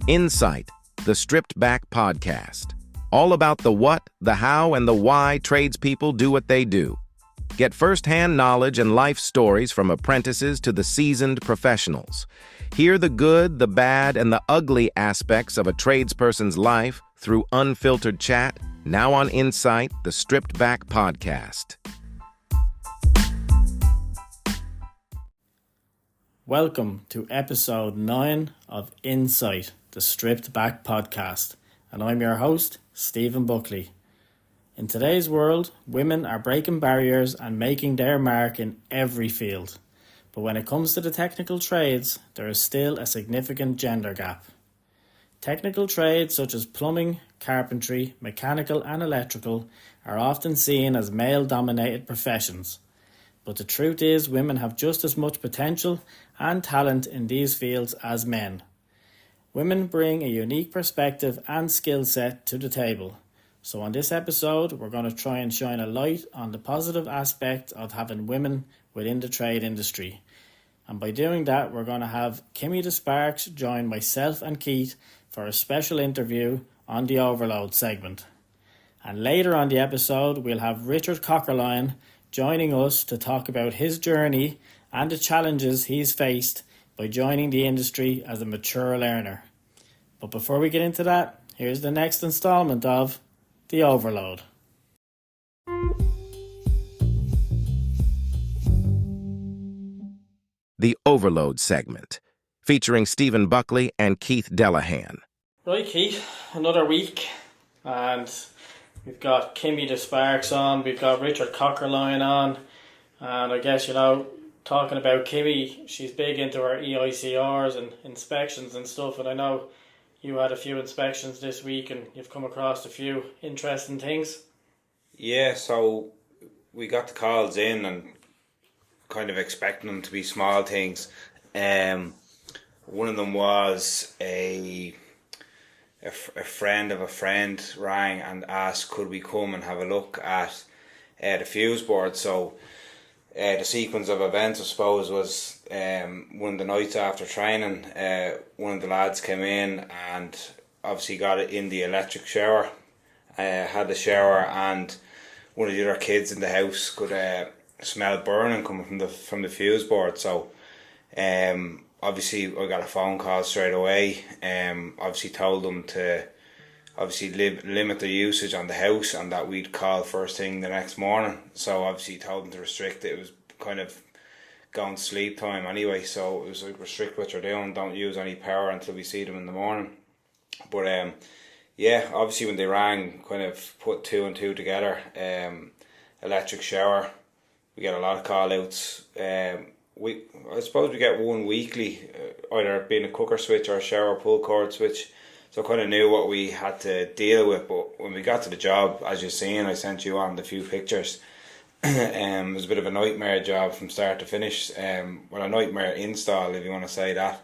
Insight, the stripped back podcast. All about the what, the how, and the why tradespeople do what they do. Get first-hand knowledge and life stories from apprentices to the seasoned professionals. Hear the good, the bad, and the ugly aspects of a tradesperson's life through unfiltered chat, now on Insight, the stripped back podcast. Welcome to episode 9 of Insight, the stripped back podcast, and I'm your host, Stephen Buckley. In today's world, women are breaking barriers and making their mark in every field. But when it comes to the technical trades, there is still a significant gender gap. Technical trades such as plumbing, carpentry, mechanical and electrical are often seen as male-dominated professions. But the truth is, women have just as much potential and talent in these fields as men. Women bring a unique perspective and skill set to the table. So on this episode, we're going to try and shine a light on the positive aspect of having women within the trade industry. And by doing that, we're going to have Kimmy the Sparks join myself and Keith for a special interview on the Overload segment. And later on the episode, we'll have Richard Cockerline joining us to talk about his journey and the challenges he's faced by joining the industry as a mature learner. But before we get into that, here's the next installment of The Overload. The Overload segment, featuring Stephen Buckley and Keith Delahan. Right, Keith, another week, and we've got Kimmy the Sparks on, we've got Richard Cockerline on, and I guess, talking about Kimmy, she's big into her EICRs and inspections and stuff, and I know you had a few inspections this week and you've come across a few interesting things. Yeah, so we got the calls in and kind of expecting them to be small things. One of them was a friend of a friend rang and asked could we come and have a look at the fuse board. So the sequence of events, I suppose, was one of the nights after training, one of the lads came in and obviously got it in the electric shower, had the shower, and one of the other kids in the house could smell burning coming from the fuse board. So obviously I got a phone call straight away. Obviously told them to limit the usage on the house and that we'd call first thing the next morning. So obviously told them to restrict it. It was kind of going to sleep time anyway, so it was like restrict what you're doing, don't use any power until we see them in the morning. But obviously when they rang, kind of put two and two together. Electric shower, we get a lot of call outs. I suppose we get one weekly, either being a cooker switch or a shower pull cord switch. So I kind of knew what we had to deal with, but when we got to the job, as you've seen, I sent you on the few pictures. It was a bit of a nightmare job from start to finish. A nightmare install, if you want to say that.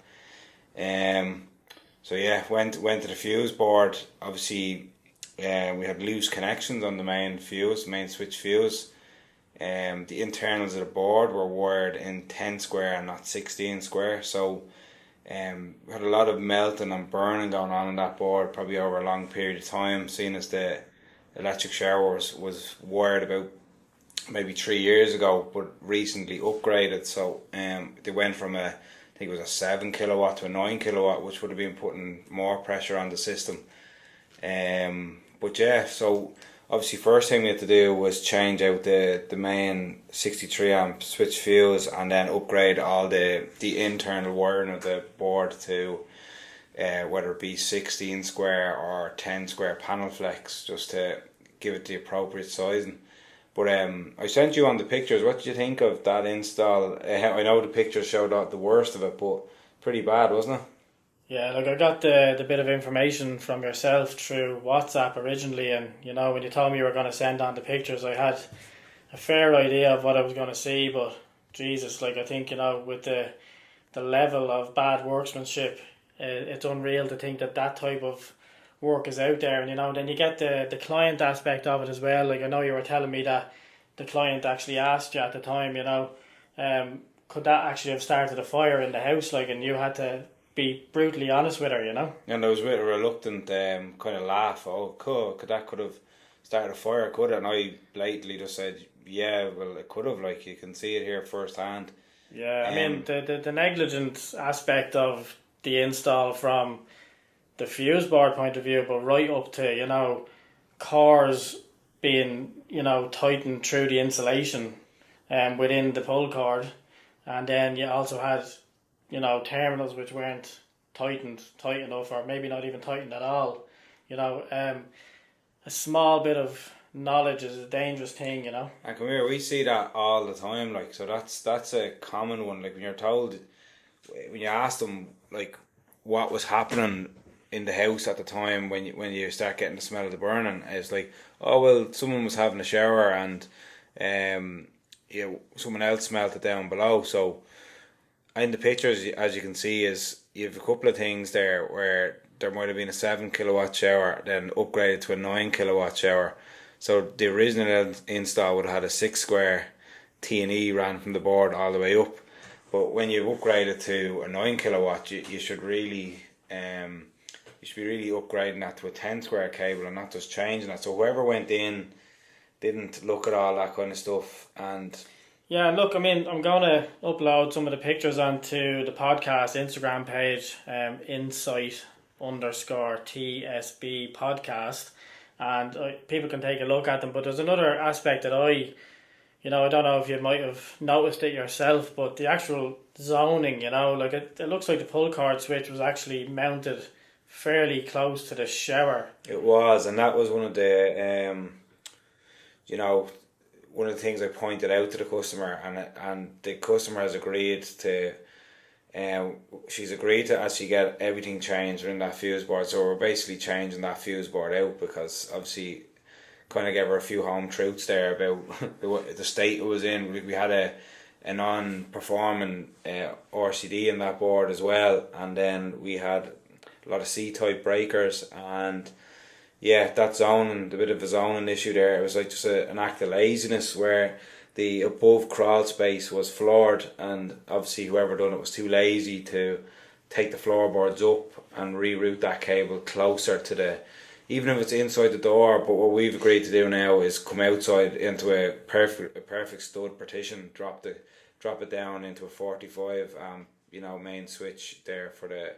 Went to the fuse board. Obviously, we had loose connections on the main switch fuse. The internals of the board were wired in 10 square and not 16 square, so we had a lot of melting and burning going on that board, probably over a long period of time, seeing as the electric shower was wired about maybe 3 years ago, but recently upgraded. So they went from I think it was a 7 kilowatt to a 9 kilowatt, which would have been putting more pressure on the system. So obviously first thing we had to do was change out the main 63 amp switch fuse and then upgrade all the internal wiring of the board to whether it be 16 square or 10 square panel flex, just to give it the appropriate sizing. But I sent you on the pictures. What did you think of that install? I know the pictures showed out the worst of it, but pretty bad, wasn't it? Yeah, I got the bit of information from yourself through WhatsApp originally, and when you told me you were going to send on the pictures, I had a fair idea of what I was going to see, but Jesus, I think, with the level of bad workmanship, it's unreal to think that type of work is out there. And then you get the client aspect of it as well. I know you were telling me that the client actually asked you at the time, could that actually have started a fire in the house, and you had to be brutally honest with her, And I was with a reluctant kind of laugh. Oh, could have started a fire, could it? And I blatantly just said, yeah, well, it could have. Like, you can see it here firsthand. Yeah, I mean, the negligent aspect of the install from the fuse board point of view, but right up to, cores being, tightened through the insulation within the pull cord. And then you also had, terminals which weren't tight enough, or maybe not even tightened at all. A small bit of knowledge is a dangerous thing, And come here, we see that all the time, like, so that's a common one. Like, when you're told, when you ask them, like, what was happening in the house at the time when you start getting the smell of the burning, it's like, oh, well, someone was having a shower and someone else smelt it down below. So in the pictures, as you can see, is you have a couple of things there where there might have been a 7 kilowatt shower, then upgraded to a 9 kilowatt shower. So the original install would have had a 6 square T&E ran from the board all the way up. But when you upgrade it to a 9 kilowatt, you should really be really upgrading that to a 10 square cable and not just changing that. So whoever went in didn't look at all that kind of stuff. And yeah, look, I mean, I'm going to upload some of the pictures onto the podcast Instagram page, insight_TSB podcast, and people can take a look at them. But there's another aspect that I don't know if you might have noticed it yourself, but the actual zoning, like it looks like the pull cord switch was actually mounted fairly close to the shower. It was, and that was one of the one of the things I pointed out to the customer, and the customer has agreed to. She's agreed to actually get everything changed in that fuse board. So we're basically changing that fuse board out because obviously, kind of gave her a few home truths there about the state it was in. We had a non-performing RCD in that board as well, and then we had a lot of C-type breakers, and yeah, that zoning, the bit of a zoning issue there, it was like just an act of laziness where the above crawl space was floored, and obviously whoever done it was too lazy to take the floorboards up and reroute that cable closer to the, even if it's inside the door. But what we've agreed to do now is come outside into a perfect stud partition, drop it down into a 45 main switch there for the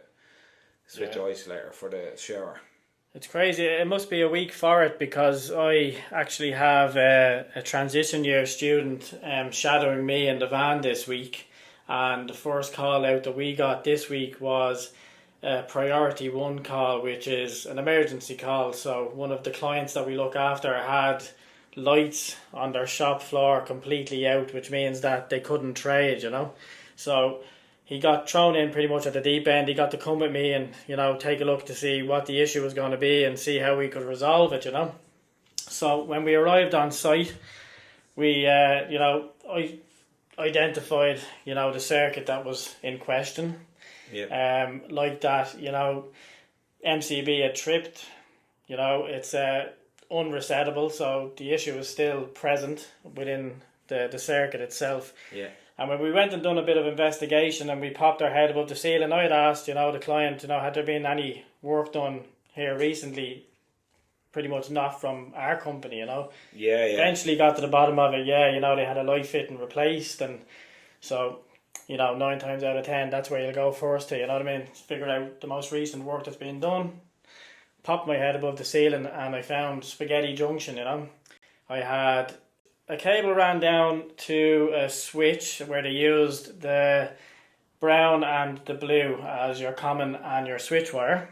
switch isolator for the shower. It's crazy. It must be a week for it because I actually have a transition year student shadowing me in the van this week, and the first call out that we got this week was a priority 1 call, which is an emergency call. So one of the clients that we look after had lights on their shop floor completely out, which means that they couldn't trade, So he got thrown in pretty much at the deep end. He got to come with me and, take a look to see what the issue was going to be and see how we could resolve it, So when we arrived on site, we, I identified, the circuit that was in question. Yeah. Like that, MCB had tripped, it's unresettable, so the issue is still present within the circuit itself. Yeah. And when we went and done a bit of investigation and we popped our head above the ceiling, I had asked, the client, had there been any work done here recently? Pretty much not from our company, Yeah. Eventually got to the bottom of it, they had a light fitting replaced, and so, 9 times out of 10, that's where you'll go first to, figure out the most recent work that's been done. Popped my head above the ceiling and I found spaghetti junction, I had a cable ran down to a switch where they used the brown and the blue as your common and your switch wire,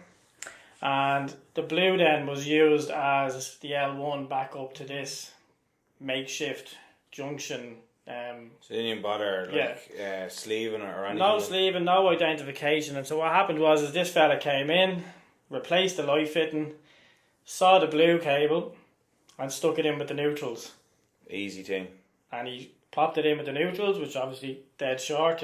and the blue then was used as the L1 back up to this makeshift junction. So you didn't bother sleeving it or anything? No sleeving, no identification. And so what happened was this fella came in, replaced the light fitting, saw the blue cable and stuck it in with the neutrals. Easy thing. And he popped it in with the neutrals, which obviously dead short,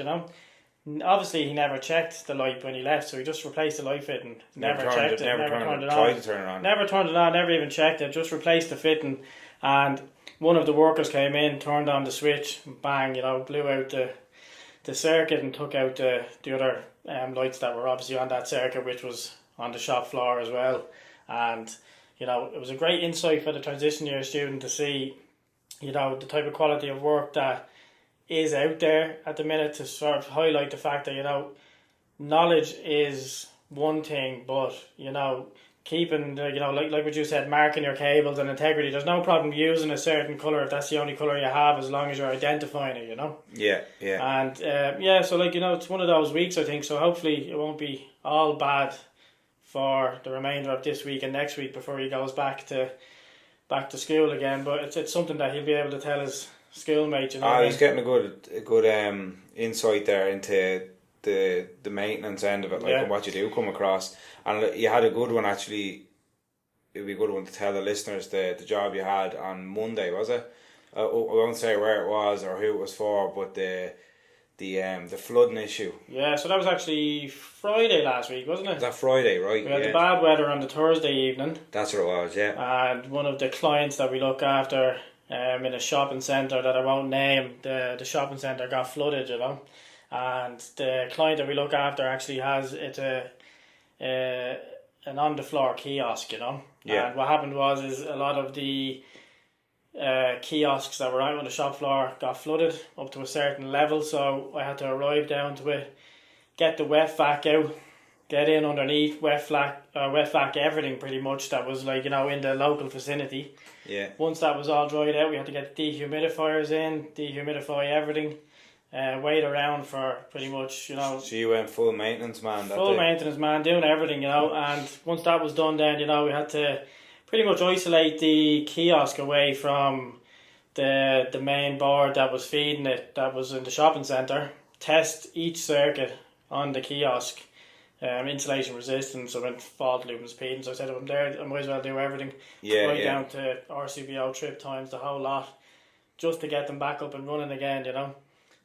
Obviously he never checked the light when he left, so he just replaced the light fitting. Never checked it, never turned it on. Tried to turn it on. Never turned it on, never even checked it, just replaced the fitting. And one of the workers came in, turned on the switch, and bang, blew out the circuit and took out the other lights that were obviously on that circuit, which was on the shop floor as well. And, you know, it was a great insight for the transition year student to see, you know, the type of quality of work that is out there at the minute, to sort of highlight the fact that, you know, knowledge is one thing, but, you know, keeping the, you know, like what you said, marking your cables and integrity. There's no problem using a certain colour if that's the only colour you have, as long as you're identifying it, you know. Yeah. And so like, you know, it's one of those weeks, I think. So hopefully it won't be all bad for the remainder of this week and next week before he goes back to school again. But it's something that he'll be able to tell his schoolmates, you know. He's getting a good insight there into the maintenance end of it, like, and what you do come across. And you had a good one, actually. It'd be a good one to tell the listeners the job you had on Monday, was it? I won't say where it was or who it was for, but the flooding issue. Yeah, so that was actually Friday last week, wasn't it? Was that Friday, right? We had the bad weather on the Thursday evening. That's what it was, yeah. And one of the clients that we look after in a shopping centre that I won't name, the shopping centre got flooded, you know. And the client that we look after actually has an on the floor kiosk, you know. Yeah. And what happened is a lot of the kiosks that were out on the shop floor got flooded up to a certain level, so I had to arrive down to it, get the wet vac out, get in underneath, wet vac everything pretty much that was, like, you know, in the local vicinity. Yeah. Once that was all dried out, we had to get dehumidifiers in, dehumidify everything. Wait around for pretty much, you know. So you went full maintenance man that Full day. maintenance man, doing everything, you know. And once that was done, then, you know, we had to pretty much isolate the kiosk away from the main board that was feeding it, that was in the shopping centre. Test each circuit on the kiosk, insulation resistance, so when fault loop and speeding. So I said, if I'm there, I might as well do everything. Down to RCBO trip times, the whole lot, just to get them back up and running again, you know.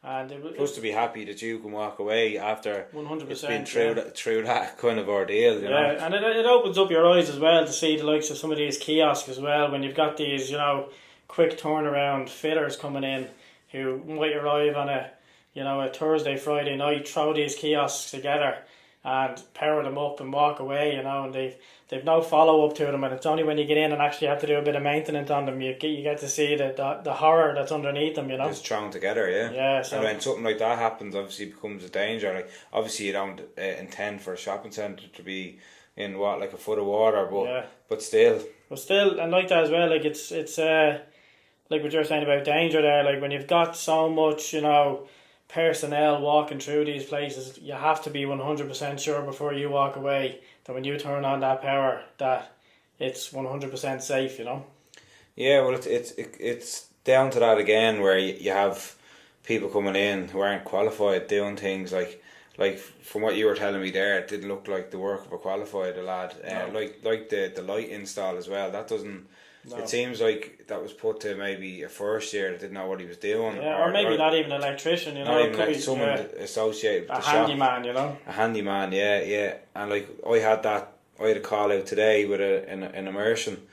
And Plus to be happy that you can walk away after 100%, it's been through that kind of ordeal, you know. And it opens up your eyes as well to see the likes of some of these kiosks as well, when you've got these, you know, quick turnaround fitters coming in who might arrive on a Thursday, Friday night, throw these kiosks together and power them up and walk away, you know, and they've no follow up to them, and it's only when you get in and actually have to do a bit of maintenance on them you get to see the horror that's underneath them, you know. It's thrown together, yeah. Yeah. So and when something like that happens, obviously it becomes a danger. Like, obviously you don't intend for a shopping centre to be in like a foot of water, but still. But still, and like that as well, like it's like what you're saying about danger there. Like, when you've got so much, you know, personnel walking through these places, you have to be 100% sure before you walk away that when you turn on that power that it's 100% safe, you know. Yeah, well, it's down to that again, where you have people coming in who aren't qualified doing things like from what you were telling me there, it didn't look like the work of a qualified lad. No. Like the light install as well. That doesn't. No. It seems like that was put to maybe a first year that didn't know what he was doing. Yeah, or maybe not even an electrician, you know. Not even someone associated with a the handyman, shop. You know. A handyman, yeah. And like I had a call out today with an immersion.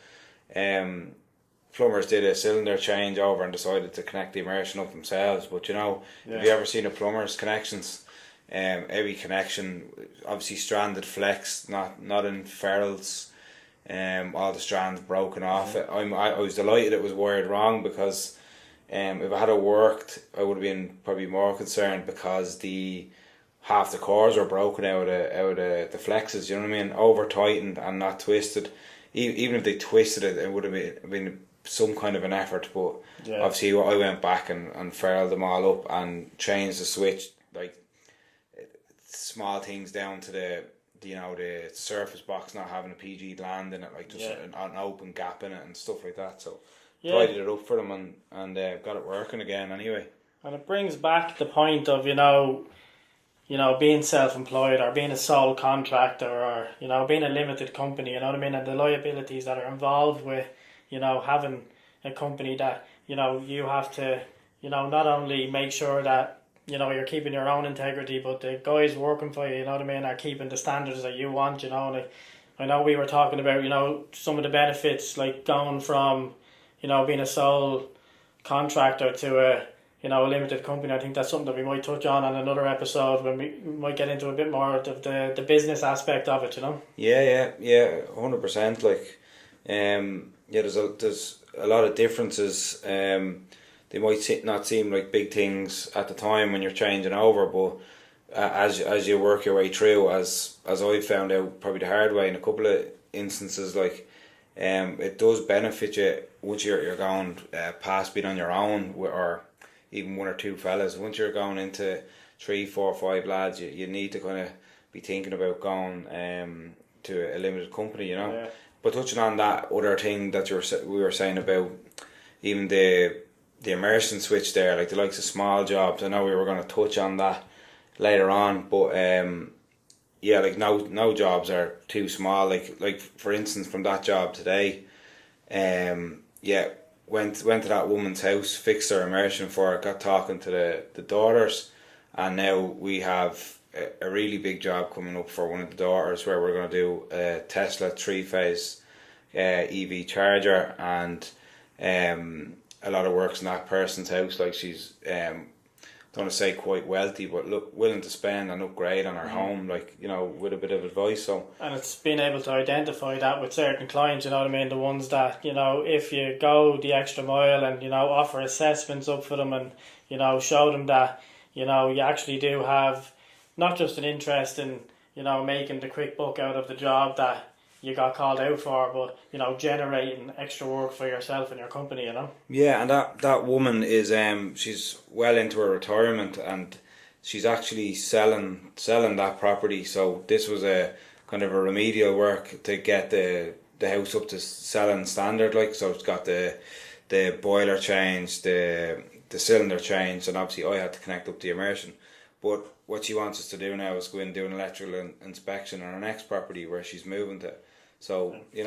Plumbers did a cylinder change over and decided to connect the immersion up themselves. But you know, have you ever seen a plumber's connections? Every connection, obviously stranded flex, not in ferrules. All the strands broken off. I was delighted it was wired wrong, because if it had worked, I would have been probably more concerned, because half the cores were broken out of the flexes. You know what I mean? Over tightened and not twisted. Even if they twisted it, it would have been some kind of an effort. But obviously, I went back and ferruled them all up and changed the switch, like small things down to the surface box not having a PG gland in it, like just an open gap in it and stuff like that. So tidied it up for them and got it working again anyway. And it brings back the point of, you know, being self-employed or being a sole contractor or, you know, being a limited company, you know what I mean, and the liabilities that are involved with, you know, having a company that, you know, you have to, you know, not only make sure that, you know, you're keeping your own integrity, but the guys working for you, you know what I mean, are keeping the standards that you want, you know. And I know we were talking about, you know, some of the benefits, like going from, you know, being a sole contractor to a limited company. I think that's something that we might touch on another episode when we might get into a bit more of the business aspect of it, Yeah, 100%. Like, yeah, there's a lot of differences. They might not seem like big things at the time when you're changing over, but as you work your way through, as I found out probably the hard way in a couple of instances, like, it does benefit you once you're going past being on your own, or even one or two fellas. Once you're going into 3, 4, 5 lads, you need to kind of be thinking about going to a limited company, Yeah. But touching on that other thing that we were saying about even the immersion switch there, like the likes of small jobs. I know we were going to touch on that later on, but yeah, like no jobs are too small. Like for instance, from that job today, yeah, went to that woman's house, fixed her immersion for it, got talking to the daughters, and now we have a really big job coming up for one of the daughters where we're going to do a Tesla 3-phase EV charger, and a lot of works in that person's house. Like, she's don't want to say quite wealthy, but look, willing to spend and upgrade on her home, like, with a bit of advice. So, and it's being able to identify that with certain clients, you know what I mean, the ones that, if you go the extra mile and, offer assessments up for them and, show them that, you actually do have not just an interest in, making the quick buck out of the job that you got called out for, but, generating extra work for yourself and your company, Yeah, and that woman is, she's well into her retirement, and she's actually selling that property. So this was a kind of a remedial work to get the house up to selling standard, like. So it's got the boiler changed, the cylinder changed, and obviously I had to connect up the immersion. But what she wants us to do now is go in and do an electrical inspection on her next property where she's moving to. So, the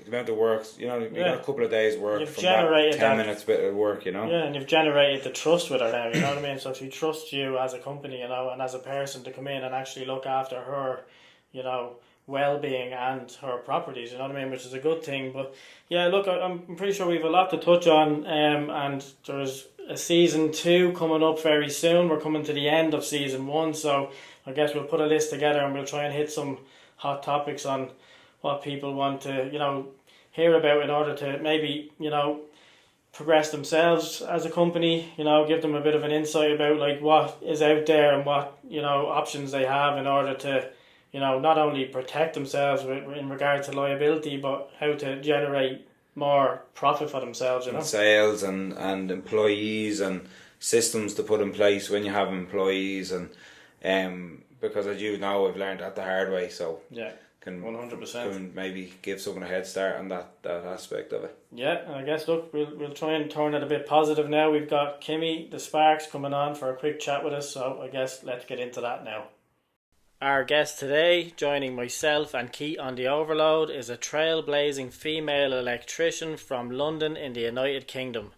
amount of work, you got a couple of days' work from that 10 minutes bit of work, Yeah, and you've generated the trust with her now, you know what I mean? So she trusts you as a company, and as a person to come in and actually look after her, well-being and her properties, you know what I mean? Which is a good thing. But, yeah, look, I'm pretty sure we have a lot to touch on, and there's a season 2 coming up very soon. We're coming to the end of season 1, so I guess we'll put a list together and we'll try and hit some hot topics on what people want to, hear about in order to maybe, progress themselves as a company, give them a bit of an insight about like what is out there and what, options they have in order to, not only protect themselves in regard to liability, but how to generate more profit for themselves, And sales and employees and systems to put in place when you have employees, and because as you know, I've learned that the hard way, so yeah. Can 100%. Can maybe give someone a head start on that aspect of it. Yeah, and I guess look, we'll try and turn it a bit positive now. We've got Kimmy the Sparks coming on for a quick chat with us, so I guess let's get into that now. Our guest today, joining myself and Keith on the Overload, is a trailblazing female electrician from London in the United Kingdom.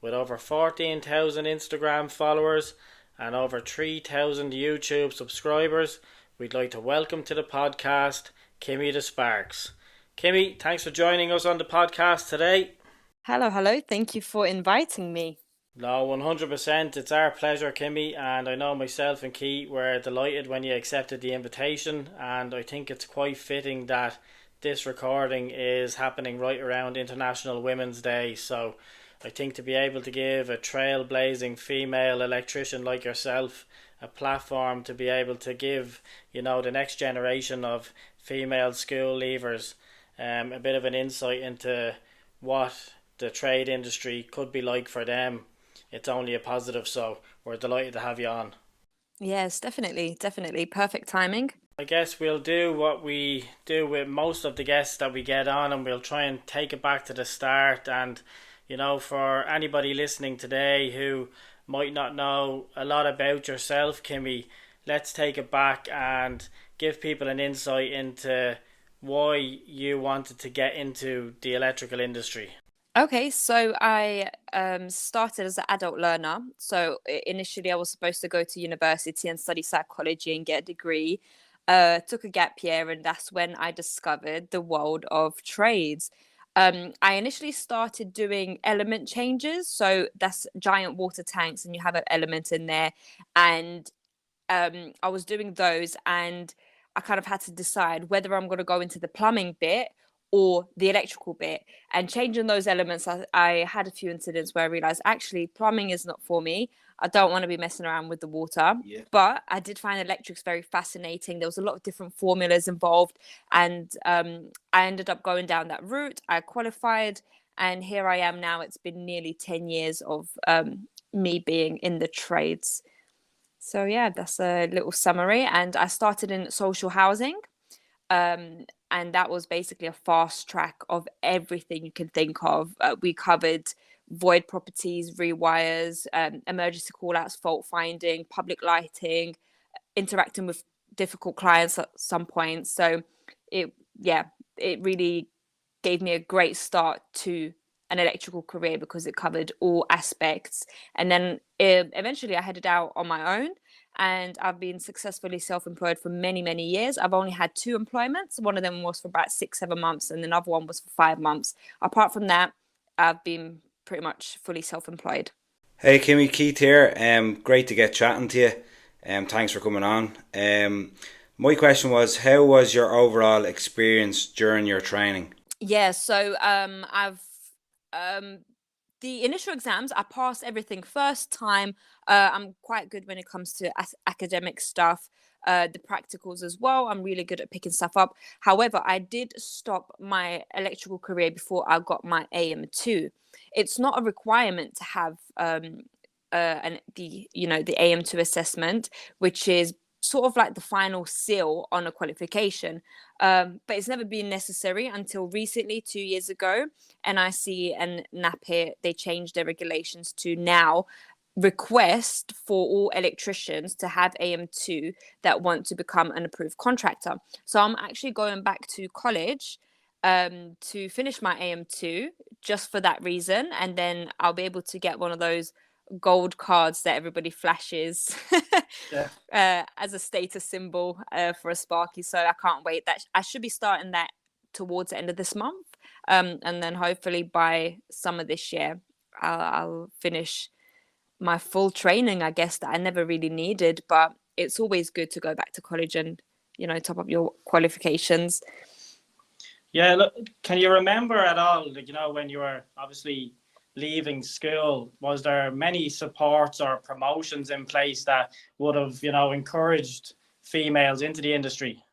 With over 14,000 Instagram followers and over 3,000 YouTube subscribers, we'd like to welcome to the podcast Kimmy the Sparks. Kimmy, thanks for joining us on the podcast today. Hello. Thank you for inviting me. No, 100%. It's our pleasure, Kimmy, and I know myself and Keith were delighted when you accepted the invitation, and I think it's quite fitting that this recording is happening right around International Women's Day, so I think to be able to give a trailblazing female electrician like yourself a platform to be able to give, the next generation of female school leavers a bit of an insight into what the trade industry could be like for them. It's only a positive, so we're delighted to have you on. Yes, definitely. Perfect timing. I guess we'll do what we do with most of the guests that we get on, and we'll try and take it back to the start. And, for anybody listening today who might not know a lot about yourself, Kimmy, let's take it back and give people an insight into why you wanted to get into the electrical industry. Okay, so I started as an adult learner. So initially I was supposed to go to university and study psychology and get a degree. Took a gap year, and that's when I discovered the world of trades. I initially started doing element changes. So that's giant water tanks and you have an element in there. And I was doing those, and I kind of had to decide whether I'm going to go into the plumbing bit or the electrical bit. And changing those elements, I had a few incidents where I realized actually plumbing is not for me. I don't want to be messing around with the water. Yeah. But I did find electrics very fascinating. There was a lot of different formulas involved, and I ended up going down that route. I qualified, and here I am now. It's been nearly 10 years of me being in the trades. So yeah, that's a little summary. And I started in social housing. And that was basically a fast track of everything you can think of. We covered void properties, rewires, emergency call-outs, fault finding, public lighting, interacting with difficult clients at some point. So it really gave me a great start to an electrical career because it covered all aspects. And then eventually I headed out on my own, and I've been successfully self-employed for many, many years. I've only had 2 employments. One of them was for about 6-7 months, and another one was for 5 months. Apart from that, I've been pretty much fully self-employed. Hey Kimmy, Keith here. Great to get chatting to you. Thanks for coming on. My question was, how was your overall experience during your training? Yeah, so I've the initial exams, I passed everything first time. I'm quite good when it comes to academic stuff. The practicals as well, I'm really good at picking stuff up. However, I did stop my electrical career before I got my AM2. It's not a requirement to have the AM2 assessment, which is sort of like the final seal on a qualification, but it's never been necessary until recently, 2 years ago. NIC and NAPIT, they changed their regulations to now request for all electricians to have AM2 that want to become an approved contractor. So I'm actually going back to college to finish my AM2 just for that reason, and then I'll be able to get one of those gold cards that everybody flashes as a status symbol for a Sparky. So I can't wait. That I should be starting that towards the end of this month, and then hopefully by summer this year I'll finish my full training, I guess, that I never really needed. But it's always good to go back to college and top up your qualifications. Yeah, look, can you remember at all, when you were obviously leaving school, was there many supports or promotions in place that would have encouraged females into the industry?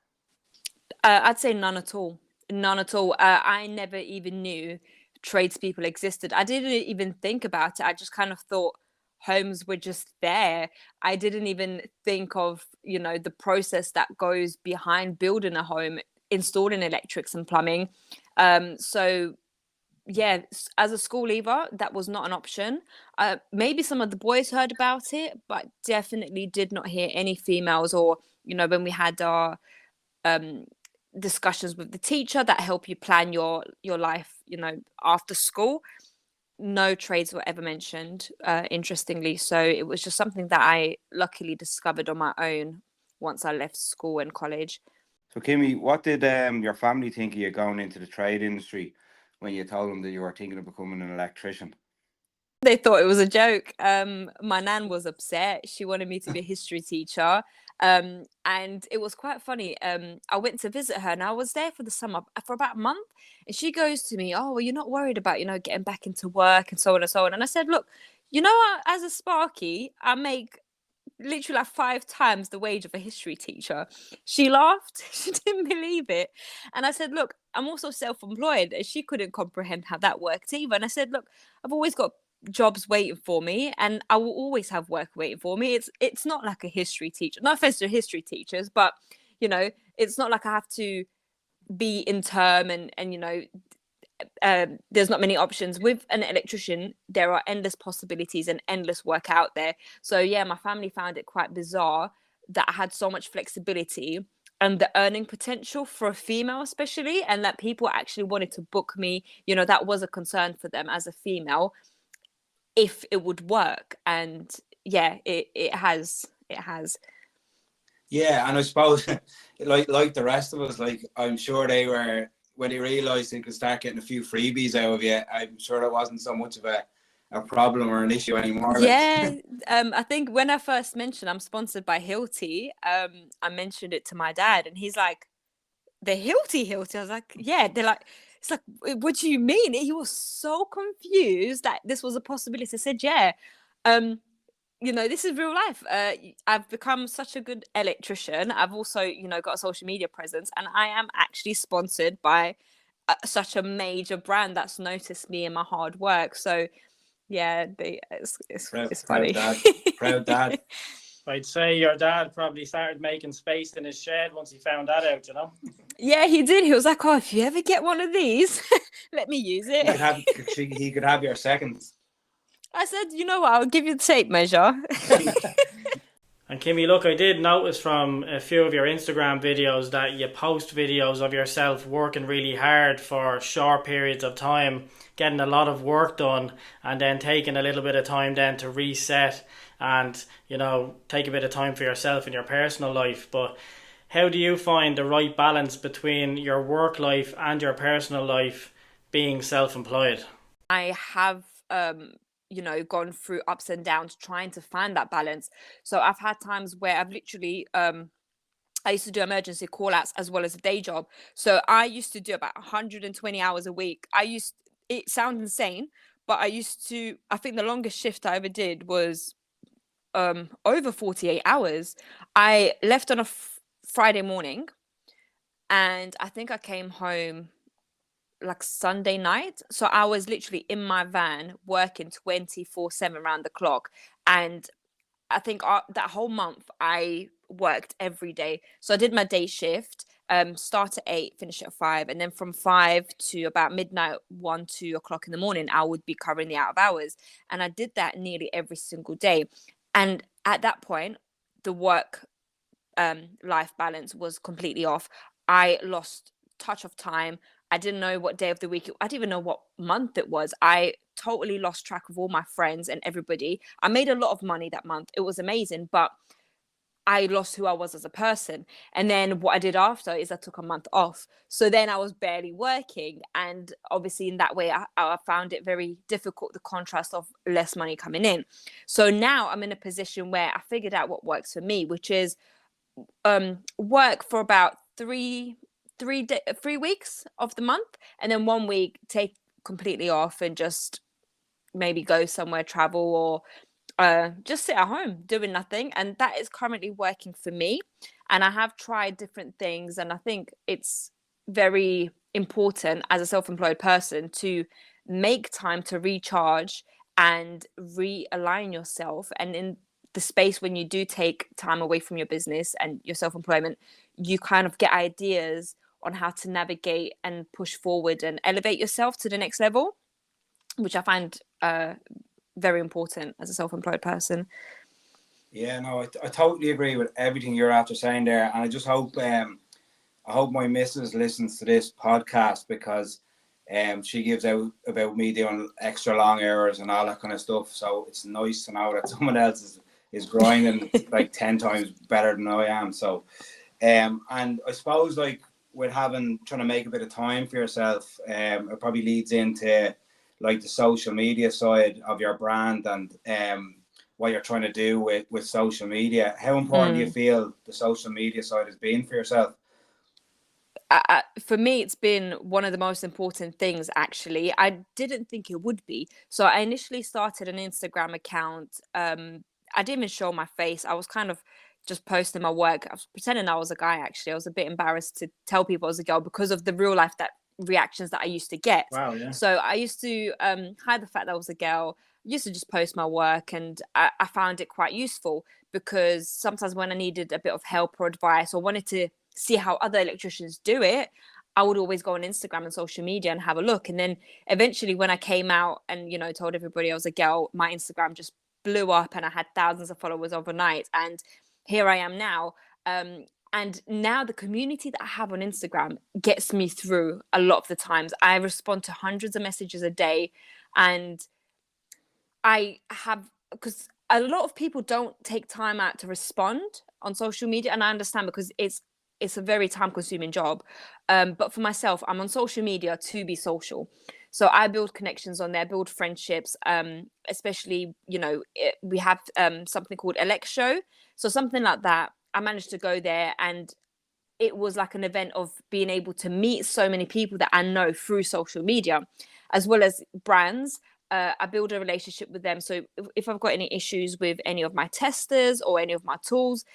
I'd say none at all. I never even knew tradespeople existed. I didn't even think about it. I just kind of thought homes were just there. I didn't even think of the process that goes behind building a home, installing electrics and plumbing. So yeah, as a school leaver, that was not an option. Maybe some of the boys heard about it, but definitely did not hear any females, or when we had our discussions with the teacher that help you plan your life after school, no trades were ever mentioned, interestingly. So it was just something that I luckily discovered on my own once I left school and college. So Kimmy, what did your family think of you going into the trade industry when you told them that you were thinking of becoming an electrician? They thought it was a joke. My nan was upset. She wanted me to be a history teacher. And it was quite funny. I went to visit her, and I was there for the summer for about a month. And she goes to me, "Oh, well, you're not worried about, getting back into work and so on and so on." And I said, "Look, as a Sparky, I make literally like 5 times the wage of a history teacher." She laughed. She didn't believe it. And I said, "Look, I'm also self-employed." And she couldn't comprehend how that worked either. And I said, "Look, I've always got jobs waiting for me, and I will always have work waiting for me. It's not like a history teacher. No offense to history teachers, but it's not like I have to be in term and there's not many options. With an electrician, there are endless possibilities and endless work out there. So yeah, my family found it quite bizarre that I had so much flexibility and the earning potential for a female especially, and that people actually wanted to book me. That was a concern for them as a female, if it would work. And yeah, it has. Yeah, and I suppose like the rest of us, like I'm sure they were when he realised he could start getting a few freebies out of you, I'm sure it wasn't so much of a problem or an issue anymore. Yeah, I think when I first mentioned I'm sponsored by Hilti, I mentioned it to my dad, and he's like, "The Hilti." I was like, "Yeah." They're like, "It's like, what do you mean?" He was so confused that this was a possibility. I said, "Yeah, this is real life. I've become such a good electrician. I've also, got a social media presence, and I am actually sponsored by such a major brand that's noticed me and my hard work." So yeah, it's funny. Proud dad. I'd say your dad probably started making space in his shed once he found that out, Yeah, he did. He was like, "Oh, if you ever get one of these, let me use it." He could have your seconds. I said, "You know what? I'll give you the tape measure." And Kimmy, look, I did notice from a few of your Instagram videos that you post videos of yourself working really hard for short periods of time, getting a lot of work done, and then taking a little bit of time then to reset and, take a bit of time for yourself in your personal life. But how do you find the right balance between your work life and your personal life being self-employed? I have gone through ups and downs trying to find that balance. So I've had times where I've literally I used to do emergency call outs as well as a day job. So I used to do about 120 hours a week. It sounds insane, but I think the longest shift I ever did was over 48 hours. I left on a Friday morning, and I think I came home like Sunday night. So I was literally in my van working 24/7 around the clock. And I think that whole month I worked every day. So I did my day shift, start at 8, finish at 5. And then from 5 to about midnight, 1, 2 o'clock in the morning, I would be covering the out of hours. And I did that nearly every single day. And at that point, the work life balance was completely off. I lost touch of time. I didn't know what day of the week. I didn't even know what month it was. I totally lost track of all my friends and everybody. I made a lot of money that month. It was amazing, but I lost who I was as a person. And then what I did after is I took a month off. So then I was barely working. And obviously in that way, I found it very difficult, the contrast of less money coming in. So now I'm in a position where I figured out what works for me, which is work for about 3 weeks of the month, and then 1 week take completely off and just maybe go somewhere, travel, or just sit at home doing nothing. And that is currently working for me. And I have tried different things, and I think it's very important as a self-employed person to make time to recharge and realign yourself. And in the space when you do take time away from your business and your self-employment, you kind of get ideas on how to navigate and push forward and elevate yourself to the next level, which I find very important as a self-employed person. Yeah, no, I totally agree with everything you're after saying there, and I just hope I hope my missus listens to this podcast, because she gives out about me doing extra long hours and all that kind of stuff. So it's nice to know that someone else is grinding like 10 times better than I am. So and I suppose like with trying to make a bit of time for yourself, it probably leads into like the social media side of your brand and what you're trying to do with social media. How important do you feel the social media side has been for yourself? For me, it's been one of the most important things, actually. I didn't think it would be. So I initially started an Instagram account. I didn't even show my face. I was kind of just posting my work. I was pretending I was a guy, actually. I was a bit embarrassed to tell people I was a girl because of the real life reactions that I used to get. Wow, yeah. So I used to hide the fact that I was a girl. I used to just post my work, and I found it quite useful because sometimes when I needed a bit of help or advice or wanted to see how other electricians do it, I would always go on Instagram and social media and have a look. And then eventually when I came out and, told everybody I was a girl, my Instagram just blew up and I had thousands of followers overnight. And here I am now. And now the community that I have on Instagram gets me through a lot of the times. I respond to hundreds of messages a day, and because a lot of people don't take time out to respond on social media. And I understand, because it's it's a very time consuming job. But for myself, I'm on social media to be social. So I build connections on there, build friendships, especially, we have something called Electro. So something like that, I managed to go there, and it was like an event of being able to meet so many people that I know through social media, as well as brands. I build a relationship with them. So if I've got any issues with any of my testers or any of my tools,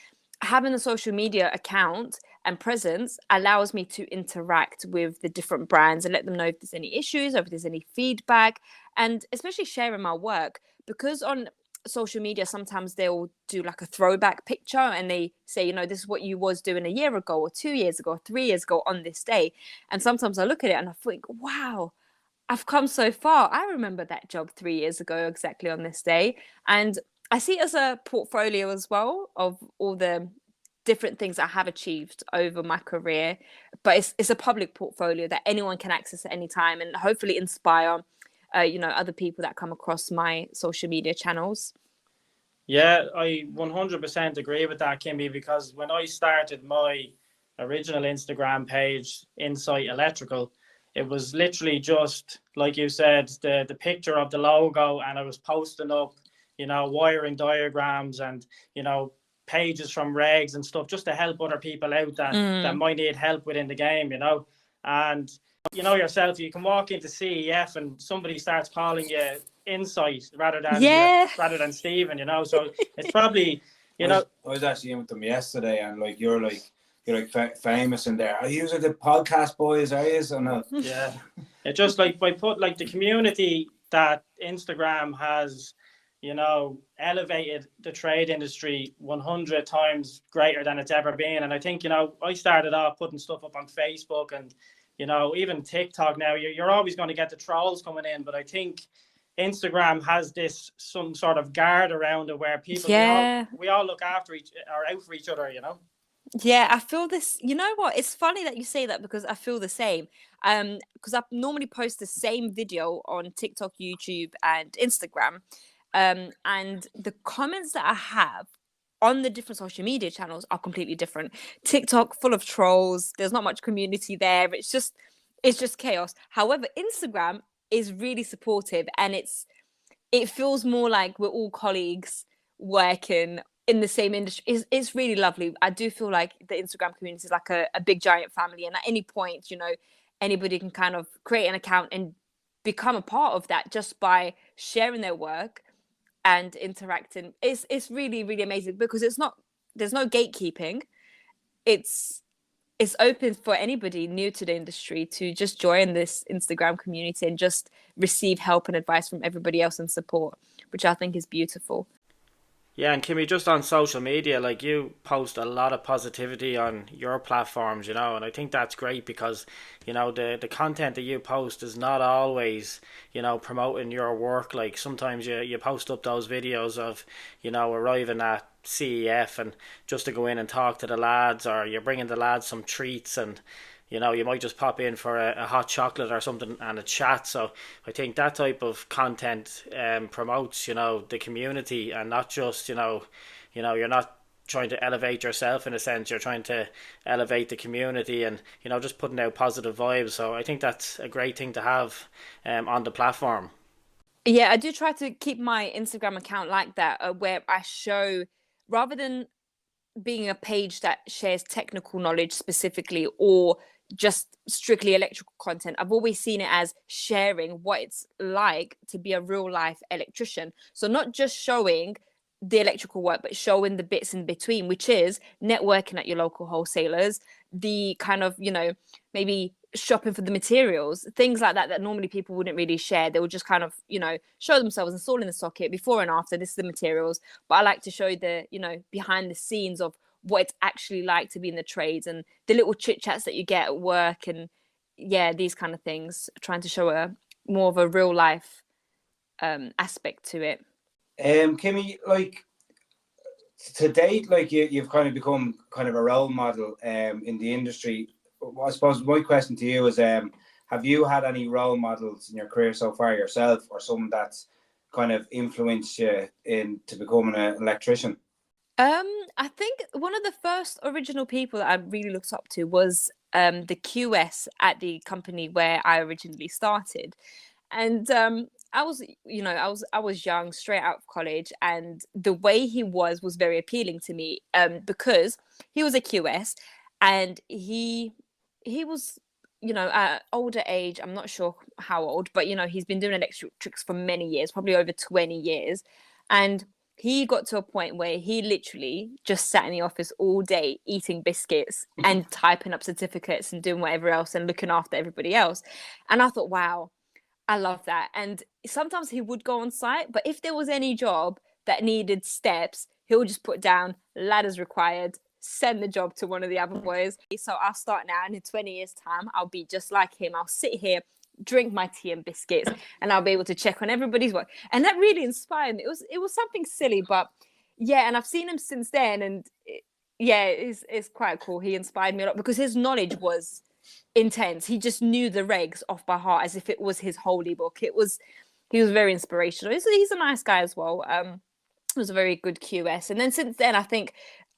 having a social media account and presence allows me to interact with the different brands and let them know if there's any issues or if there's any feedback, and especially sharing my work, because on social media sometimes they'll do like a throwback picture and they say, this is what you was doing a year ago or 2 years ago or 3 years ago on this day. And sometimes I look at it and I think, wow, I've come so far. I remember that job 3 years ago exactly on this day. And I see it as a portfolio as well of all the different things I have achieved over my career. But it's a public portfolio that anyone can access at any time, and hopefully inspire, other people that come across my social media channels. Yeah, I 100% agree with that, Kimmy, because when I started my original Instagram page, Insight Electrical, it was literally just, like you said, the picture of the logo, and I was posting up, wiring diagrams and, pages from regs and stuff, just to help other people out that might need help within the game, And, yourself, you can walk into CEF and somebody starts calling you Insight rather than Stephen, So it's probably, I was actually in with them yesterday, and you're famous in there. Are you the podcast boys? Are you? So no. Yeah, it just by put the community that Instagram has, elevated the trade industry 100 times greater than it's ever been. And I think, I started off putting stuff up on Facebook and, even TikTok now. You're always going to get the trolls coming in, but I think Instagram has some sort of guard around it where people, we all look after out for each other, Yeah, I feel this. You know what? It's funny that you say that, because I feel the same. Because I normally post the same video on TikTok, YouTube, and Instagram. And the comments that I have on the different social media channels are completely different. TikTok full of trolls. There's not much community there. It's just chaos. However, Instagram is really supportive, and it feels more like we're all colleagues working in the same industry. It's really lovely. I do feel like the Instagram community is like a big giant family, and at any point, anybody can kind of create an account and become a part of that just by sharing their work and interacting. It's really, really amazing, because there's no gatekeeping. It's open for anybody new to the industry to just join this Instagram community and just receive help and advice from everybody else and support, which I think is beautiful. Yeah, and Kimmy, just on social media, you post a lot of positivity on your platforms, and I think that's great, because, the content that you post is not always, promoting your work. Sometimes you post up those videos of, arriving at CEF and just to go in and talk to the lads, or you're bringing the lads some treats, and you might just pop in for a hot chocolate or something and a chat. So I think that type of content promotes, the community, and not just, you're not trying to elevate yourself in a sense. You're trying to elevate the community and, just putting out positive vibes. So I think that's a great thing to have on the platform. Yeah, I do try to keep my Instagram account like that, where I show, rather than being a page that shares technical knowledge specifically or just strictly electrical content, I've always seen it as sharing what it's like to be a real life electrician. So not just showing the electrical work, but showing the bits in between, which is networking at your local wholesalers, the kind of, maybe shopping for the materials, things like that normally people wouldn't really share. They would just kind of, show themselves installing the socket before and after, this is the materials. But I like to show the, behind the scenes of what it's actually like to be in the trades, and the little chit chats that you get at work, and these kind of things, trying to show a more of a real life aspect to it. Kimmy, to date, you've kind of become kind of a role model in the industry. I suppose my question to you is, have you had any role models in your career so far yourself, or someone that's kind of influenced you into becoming an electrician? I think one of the first original people that I really looked up to was the QS at the company where I originally started. And I was, I was young, straight out of college, and the way he was very appealing to me, because he was a QS, and he was, at older age. I'm not sure how old, but he's been doing electrics for many years, probably over 20 years, and he got to a point where he literally just sat in the office all day eating biscuits and typing up certificates and doing whatever else and looking after everybody else. And I thought, wow, I love that. And sometimes he would go on site, but if there was any job that needed steps, he would just put down ladders required, send the job to one of the other boys. So I'll start now, and in 20 years' time, I'll be just like him. I'll sit here, drink my tea and biscuits, and I'll be able to check on everybody's work. And that really inspired me. It was something silly, but yeah, and I've seen him since then, and it's quite cool. He inspired me a lot because his knowledge was intense. He just knew the regs off by heart as if it was his holy book. He was very inspirational. He's a nice guy as well. He was a very good QS. And then since then, I think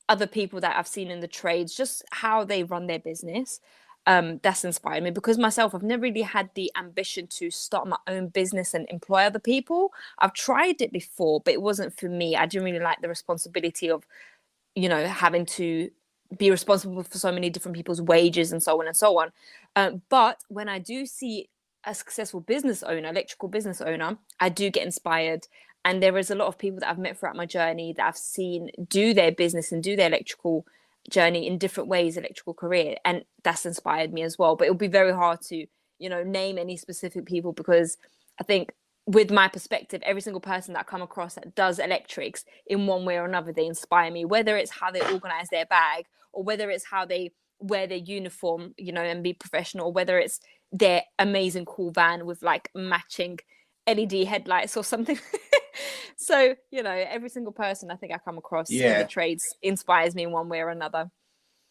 other people that I've seen in the trades, just how they run their business, that's inspired me, because myself, I've never really had the ambition to start my own business and employ other people. I've tried it before, but it wasn't for me. I didn't really like the responsibility of, having to be responsible for so many different people's wages and so on and so on. But when I do see a successful business owner, electrical business owner, I do get inspired. And there is a lot of people that I've met throughout my journey that I've seen do their business and do their electrical journey in different ways, electrical career. And that's inspired me as well. But it would be very hard to, name any specific people, because I think with my perspective, every single person that I come across that does electrics in one way or another, they inspire me, whether it's how they organize their bag, or whether it's how they wear their uniform, and be professional, or whether it's their amazing cool van with like matching LED headlights or something. So, every single person I think I come across in the trades inspires me in one way or another.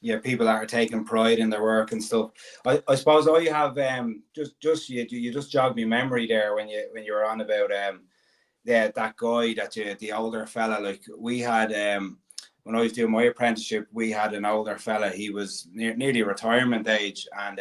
Yeah, people that are taking pride in their work and stuff. I suppose all you have you just jogged me memory there when you were on about that guy the older fella. Like we had when I was doing my apprenticeship, we had an older fella. He was nearly retirement age, and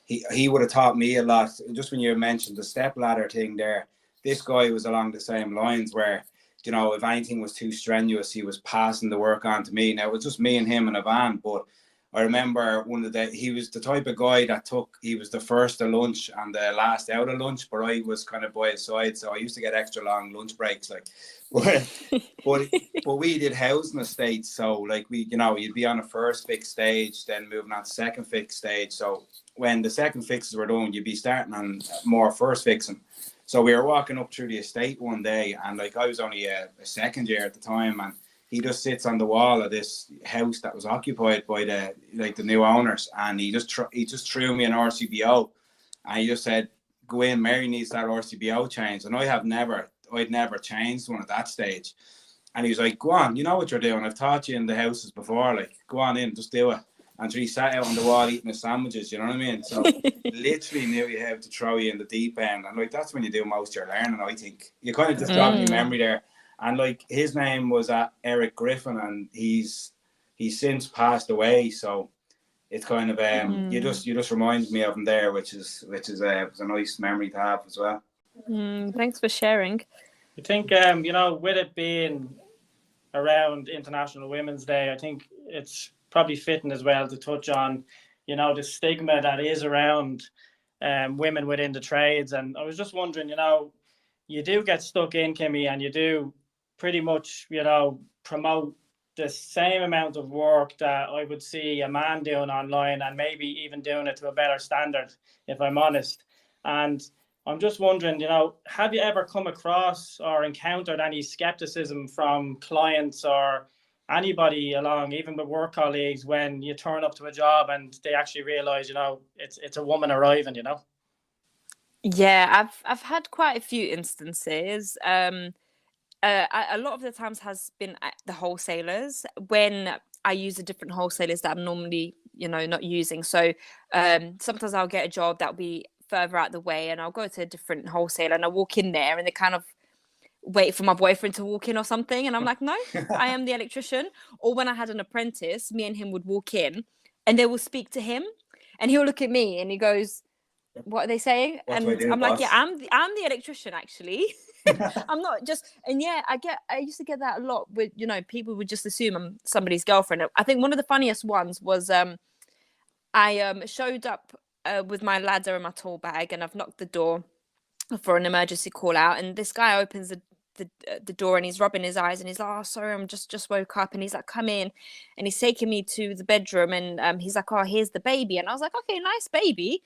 he would have taught me a lot. Just when you mentioned the step ladder thing there, this guy was along the same lines where, if anything was too strenuous, he was passing the work on to me. Now, it was just me and him in a van, but I remember he was the type of guy that he was the first to lunch and the last out of lunch, but I was kind of by his side, so I used to get extra long lunch breaks. But we did housing estates, so like you'd be on a first fixed stage, then moving on to second fixed stage. So when the second fixes were done, you'd be starting on more first fixing. So we were walking up through the estate one day, and like I was only a second year at the time, and he just sits on the wall of this house that was occupied by the new owners, and he just threw me an RCBO, and he just said, "Go in, Mary needs that RCBO changed." And I'd never changed one at that stage. And he was like, "Go on, you know what you're doing. I've taught you in the houses before. Like, go on in, just do it." And so he sat out on the wall eating his sandwiches, you know what I mean? So literally knew you have to throw you in the deep end. And like that's when you do most of your learning, I think. You kind of just jogged me memory there. And like his name was Eric Griffin, and he's since passed away. So it's kind of you just reminded me of him there, which is was a nice memory to have as well. Thanks for sharing. I think with it being around International Women's Day, I think it's probably fitting as well to touch on, the stigma that is around women within the trades. And I was just wondering, you do get stuck in, Kimmy, and you do pretty much, promote the same amount of work that I would see a man doing online, and maybe even doing it to a better standard, if I'm honest. And I'm just wondering, have you ever come across or encountered any skepticism from clients or anybody along, even with work colleagues, when you turn up to a job and they actually realize, it's a woman arriving, Yeah, I've had quite a few instances. A lot of the times has been at the wholesalers when I use the different wholesalers that I'm normally, not using. So sometimes I'll get a job that'll be further out the way, and I'll go to a different wholesaler, and I walk in there, and they kind of wait for my boyfriend to walk in or something. And I'm like, no, I am the electrician. Or when I had an apprentice, me and him would walk in and they will speak to him and he'll look at me and he goes, what are they saying? What do I And do, I'm like, boss? yeah, I'm the electrician actually. I'm not just, and yeah, I used to get that a lot with, you know, people would just assume I'm somebody's girlfriend. I think one of the funniest ones was I showed up with my ladder and my tool bag and I've knocked the door for an emergency call out, and this guy opens the door and he's rubbing his eyes and he's like, oh sorry, I'm just woke up, and he's like, come in, and he's taking me to the bedroom and he's like, oh, here's the baby, and I was like, okay, nice baby,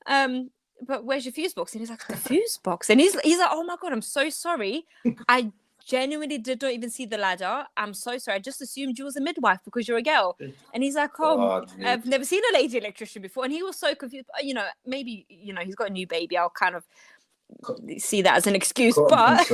but where's your fuse box? And he's like, the fuse box, and he's like, oh my god, I'm so sorry, I genuinely did not even see the ladder, I'm so sorry, I just assumed you was a midwife because you're a girl. And he's like, oh, I've never seen a lady electrician before, and he was so confused, you know, maybe, you know, he's got a new baby, I'll kind of see that as an excuse, but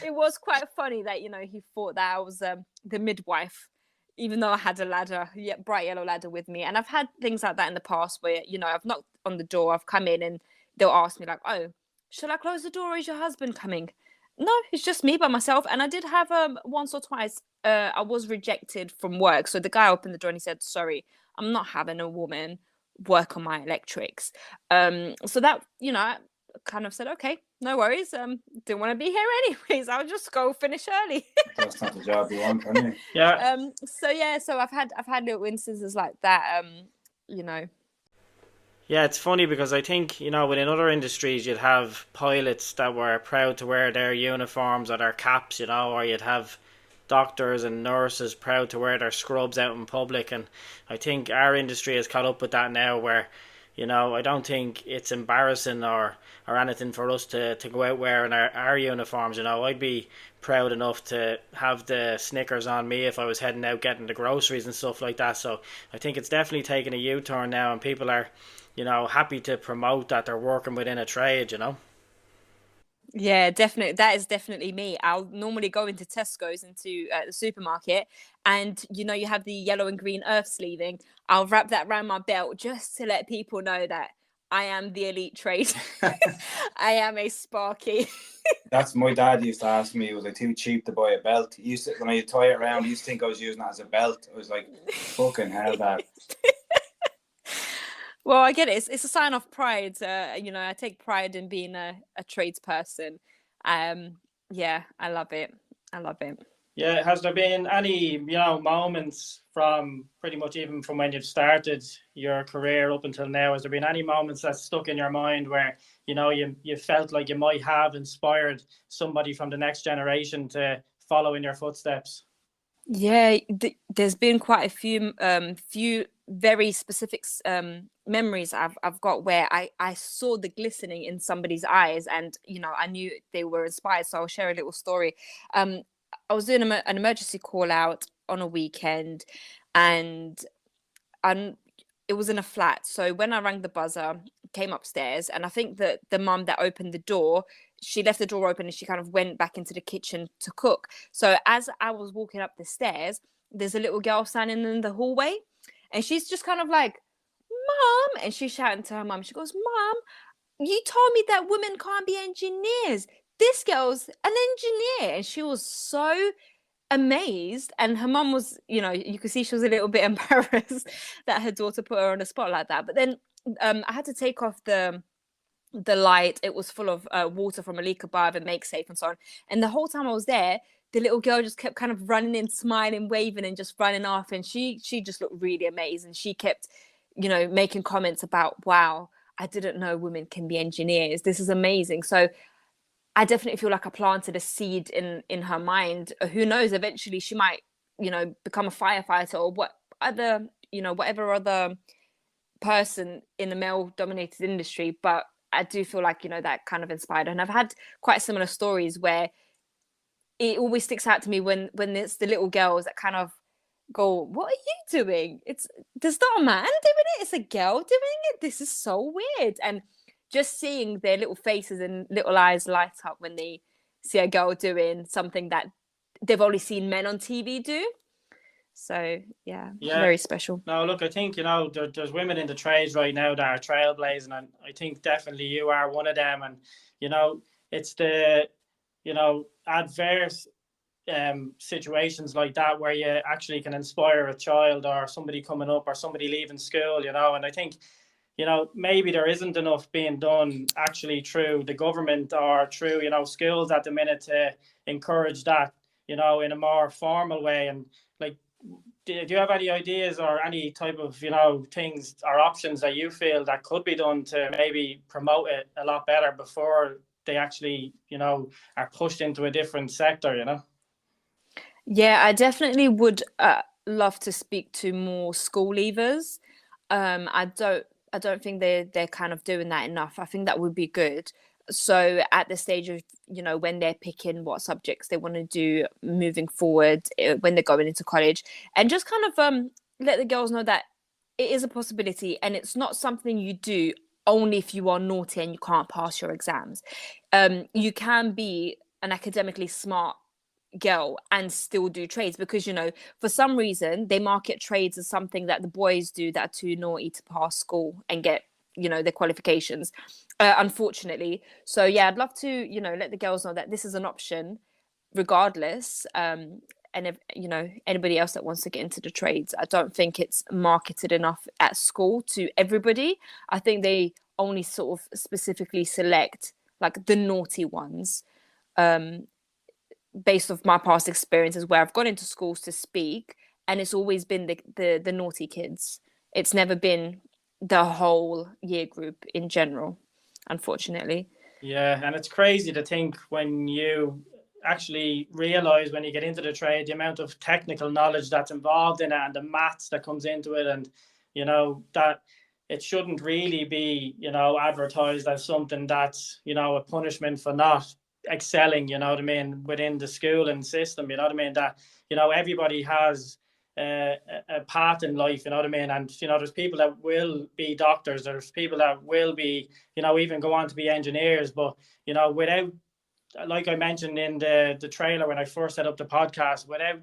it was quite funny that, you know, he thought that I was the midwife, even though I had a ladder, bright yellow ladder with me. And I've had things like that in the past where, you know, I've knocked on the door, I've come in and they'll ask me like, oh, should I close the door or is your husband coming? No, it's just me by myself. And I did have once or twice I was rejected from work, so the guy opened the door and he said, sorry, I'm not having a woman work on my electrics. So that, you know, kind of said, okay, no worries, didn't want to be here anyways, I'll just go finish early. That's not the job you want, can you? Yeah. So I've had little instances like that, you know. Yeah, it's funny because I think, you know, within other industries you'd have pilots that were proud to wear their uniforms or their caps, you know, or you'd have doctors and nurses proud to wear their scrubs out in public, and I think our industry has caught up with that now where, you know, I don't think it's embarrassing or anything for us to go out wearing our uniforms. You know, I'd be proud enough to have the Snickers on me if I was heading out getting the groceries and stuff like that. So I think it's definitely taking a U-turn now, and people are, you know, happy to promote that they're working within a trade, you know. Yeah, definitely. That is definitely me. I'll normally go into Tesco's, into the supermarket, and you know, you have the yellow and green earth sleeving. I'll wrap that around my belt just to let people know that I am the elite trade. I am a Sparky. That's my dad used to ask me, was I too cheap to buy a belt? He used to, when I tie it around, he used to think I was using it as a belt. I was like, fucking hell, Dad. Well, I get it. It's a sign of pride. You know, I take pride in being a tradesperson. Yeah, I love it. I love it. Yeah, has there been any, you know, moments from pretty much even from when you've started your career up until now, has there been any moments that stuck in your mind where, you know, you felt like you might have inspired somebody from the next generation to follow in your footsteps? Yeah, there's been quite a few very specific memories I've got where I saw the glistening in somebody's eyes, and you know, I knew they were inspired. So I'll share a little story. I was doing an emergency call out on a weekend, and it was in a flat. So when I rang the buzzer, came upstairs, and I think that the mum that opened the door, she left the door open and she kind of went back into the kitchen to cook. So as I was walking up the stairs, there's a little girl standing in the hallway, and she's just kind of like, Mom, and she's shouting to her mum. She goes, Mom, you told me that women can't be engineers. This girl's an engineer. And she was so amazed, and her mum was, you know, you could see she was a little bit embarrassed that her daughter put her on the spot like that. But then I had to take off the light. It was full of water from a leak above and make safe and so on. And the whole time I was there, the little girl just kept kind of running in, smiling, waving, and just running off. And she just looked really amazing. She kept, you know, making comments about, wow, I didn't know women can be engineers. This is amazing. So I definitely feel like I planted a seed in her mind. Who knows? Eventually, she might, you know, become a firefighter or whatever other person in a male-dominated industry. But I do feel like, you know, that kind of inspired her. And I've had quite similar stories where it always sticks out to me when it's the little girls that kind of go, "What are you doing? There's not a man doing it. It's a girl doing it. This is so weird." And just seeing their little faces and little eyes light up when they see a girl doing something that they've only seen men on TV do. So, yeah, very special. No, look, I think, you know, there's women in the trades right now that are trailblazing, and I think definitely you are one of them. And, you know, it's the adverse situations like that where you actually can inspire a child or somebody coming up or somebody leaving school, and I think, maybe there isn't enough being done actually through the government or through, schools at the minute to encourage that, in a more formal way. And like, do you have any ideas or any type of, things or options that you feel that could be done to maybe promote it a lot better before they actually, are pushed into a different sector? Yeah, I definitely would love to speak to more school leavers. I don't think they're kind of doing that enough. I think that would be good. So at the stage of, when they're picking what subjects they want to do moving forward, when they're going into college, and just kind of let the girls know that it is a possibility and it's not something you do only if you are naughty and you can't pass your exams. You can be an academically smart girl and still do trades, because for some reason they market trades as something that the boys do that are too naughty to pass school and get their qualifications, unfortunately. So yeah, I'd love to let the girls know that this is an option regardless. And if anybody else that wants to get into the trades, I don't think it's marketed enough at school to everybody. I think they only sort of specifically select like the naughty ones, based off my past experiences where I've gone into schools to speak, and it's always been the naughty kids. It's never been the whole year group in general, unfortunately. Yeah, and it's crazy to think when you actually realize when you get into the trade the amount of technical knowledge that's involved in it and the maths that comes into it, and that it shouldn't really be advertised as something that's a punishment for not excelling, within the school and system, that everybody has a path in life, and there's people that will be doctors, there's people that will be even go on to be engineers, but without, like I mentioned in the trailer when I first set up the podcast, without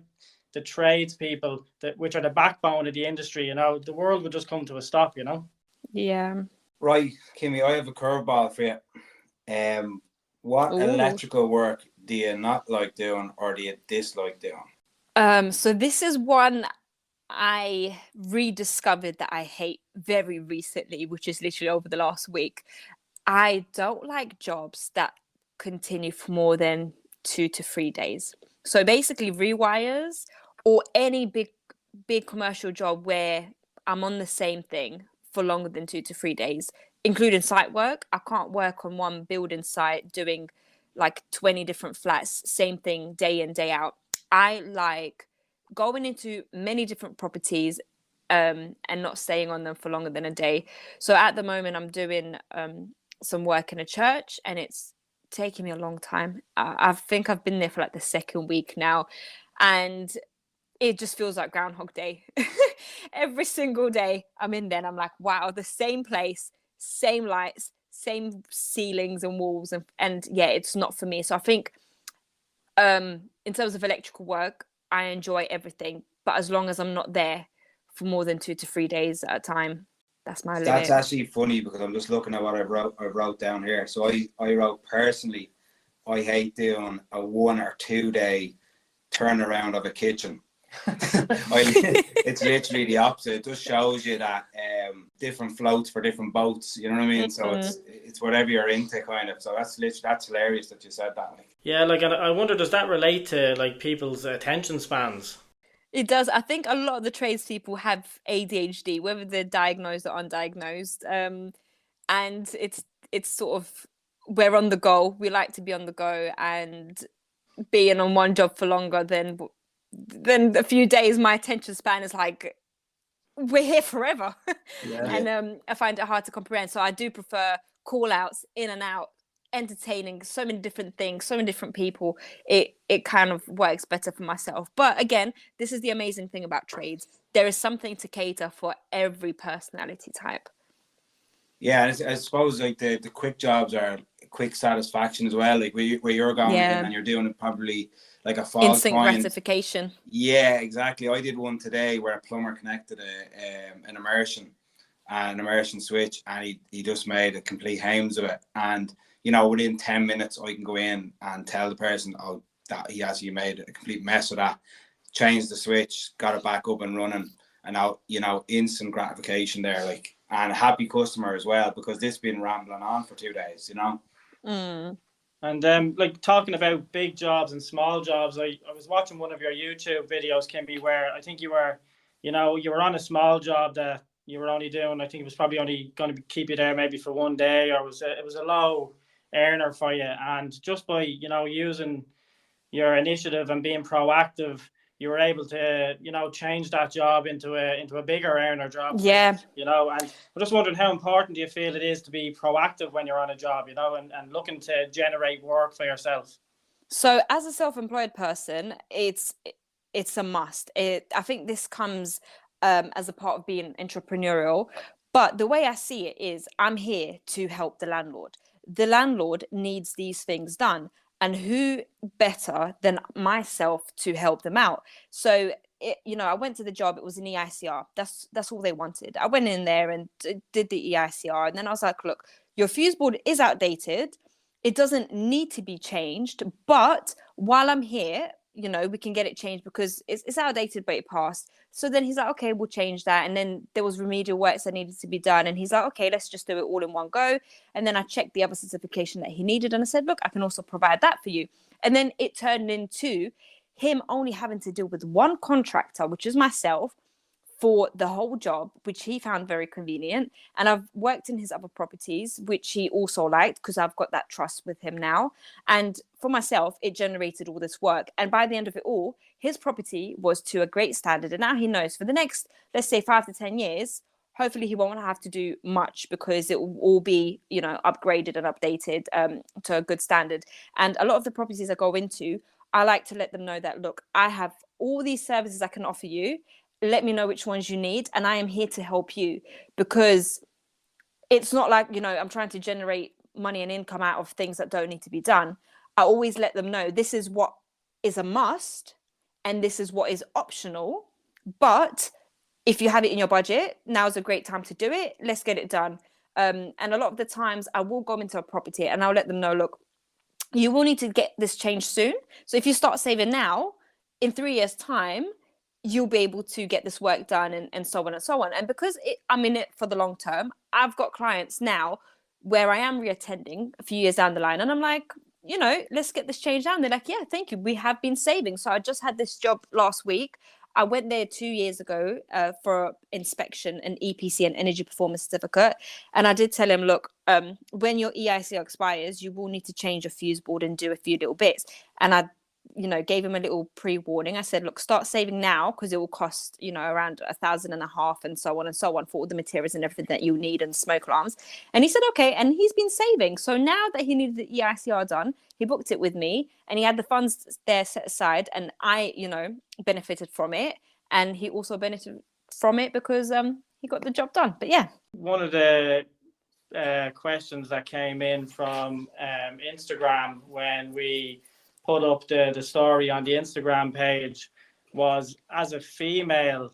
the tradespeople which are the backbone of the industry, the world would just come to a stop. Yeah. Right, Kimmy, I have a curveball for you. What Ooh. electrical work do you not like doing or do you dislike doing? So this is one I rediscovered that I hate very recently, which is literally over the last week. I don't like jobs that continue for more than 2 to 3 days. So basically rewires or any big commercial job where I'm on the same thing for longer than 2 to 3 days, including site work. I can't work on one building site doing like 20 different flats, same thing day in, day out. I like going into many different properties, and not staying on them for longer than a day. So at the moment, I'm doing some work in a church, and it's taking me a long time. I think I've been there for like the second week now, and it just feels like Groundhog Day. Every single day I'm in there and I'm like, wow, the same place, same lights, same ceilings and walls, and yeah, it's not for me. So I think in terms of electrical work, I enjoy everything, but as long as I'm not there for more than 2 to 3 days at a time, that's my limit. That's actually funny because I'm just looking at what I wrote down here. So I wrote, personally, I hate doing a 1 or 2 day turnaround of a kitchen. It's literally the opposite. It just shows you that different floats for different boats, you know what I mean? So it's whatever you're into, kind of. So that's hilarious that you said that. Yeah, like, and I wonder, does that relate to like people's attention spans? It does. I think a lot of the tradespeople have ADHD, whether they're diagnosed or undiagnosed, and it's sort of, we're on the go. We like to be on the go, and being on one job for longer than a few days, my attention span is like, we're here forever. Yeah. And I find it hard to comprehend. So I do prefer call outs, in and out, entertaining, so many different things, so many different people. It kind of works better for myself. But again, this is the amazing thing about trades. There is something to cater for every personality type. Yeah, and I suppose like the quick jobs are quick satisfaction as well. Like where you're going in and you're doing it probably like a fault instant gratification. Yeah, exactly. I did one today where a plumber connected an immersion switch, and he just made a complete hames of it. And you know, within 10 minutes, I can go in and tell the person, oh, that he actually made a complete mess of that, changed the switch, got it back up and running, and now, you know, instant gratification there, like, and a happy customer as well, because this has been rambling on for 2 days, you know. And like talking about big jobs and small jobs, I was watching one of your YouTube videos, Kimby, where I think you were on a small job that you were only doing, I think it was probably only going to keep you there maybe for 1 day, or it was a low earner for you. And just by, you know, using your initiative and being proactive, you were able to, you know, change that job into a bigger earner job. Yeah. You know, and I'm just wondering, how important do you feel it is to be proactive when you're on a job, you know, and looking to generate work for yourself? So as a self-employed person, it's a must. I think this comes as a part of being entrepreneurial. But the way I see it is, I'm here to help the landlord. The landlord needs these things done. And who better than myself to help them out? So, you know, I went to the job. It was an EICR. That's all they wanted. I went in there and did the EICR. And then I was like, look, your fuse board is outdated. It doesn't need to be changed. But while I'm here, you know, we can get it changed because it's outdated, but it passed. So then he's like, okay, we'll change that. And then there was remedial works that needed to be done. And he's like, okay, let's just do it all in one go. And then I checked the other certification that he needed. And I said, look, I can also provide that for you. And then it turned into him only having to deal with one contractor, which is myself, for the whole job, which he found very convenient. And I've worked in his other properties, which he also liked, because I've got that trust with him now. And for myself, it generated all this work. And by the end of it all, his property was to a great standard. And now he knows for the next, let's say, 5 to 10 years, hopefully he won't have to do much, because it will all be, you know, upgraded and updated to a good standard. And a lot of the properties I go into, I like to let them know that, look, I have all these services I can offer you. Let me know which ones you need, and I am here to help you. Because it's not like, you know, I'm trying to generate money and income out of things that don't need to be done. I always let them know this is what is a must and this is what is optional. But if you have it in your budget, now's a great time to do it. Let's get it done. And a lot of the times I will go into a property and I'll let them know, look, you will need to get this changed soon. So if you start saving now, in 3 years' time, you'll be able to get this work done, and so on and so on. And because I'm in it for the long term, I've got clients now where I am reattending a few years down the line, and I'm like, you know, let's get this changed down. They're like, yeah, thank you. We have been saving. So I just had this job last week. I went there 2 years ago for inspection, an EPC, an energy performance certificate. And I did tell him, look, when your EICR expires, you will need to change your fuse board and do a few little bits. And I, you know, gave him a little pre-warning. I said, look, start saving now, because it will cost, you know, around $1,500 and so on for all the materials and everything that you need, and smoke alarms. And he said, okay. And he's been saving. So now that he needed the EICR done, he booked it with me, and he had the funds there set aside, and I, you know, benefited from it. And he also benefited from it because he got the job done. But yeah. One of the questions that came in from Instagram when we put up the story on the Instagram page was, as a female,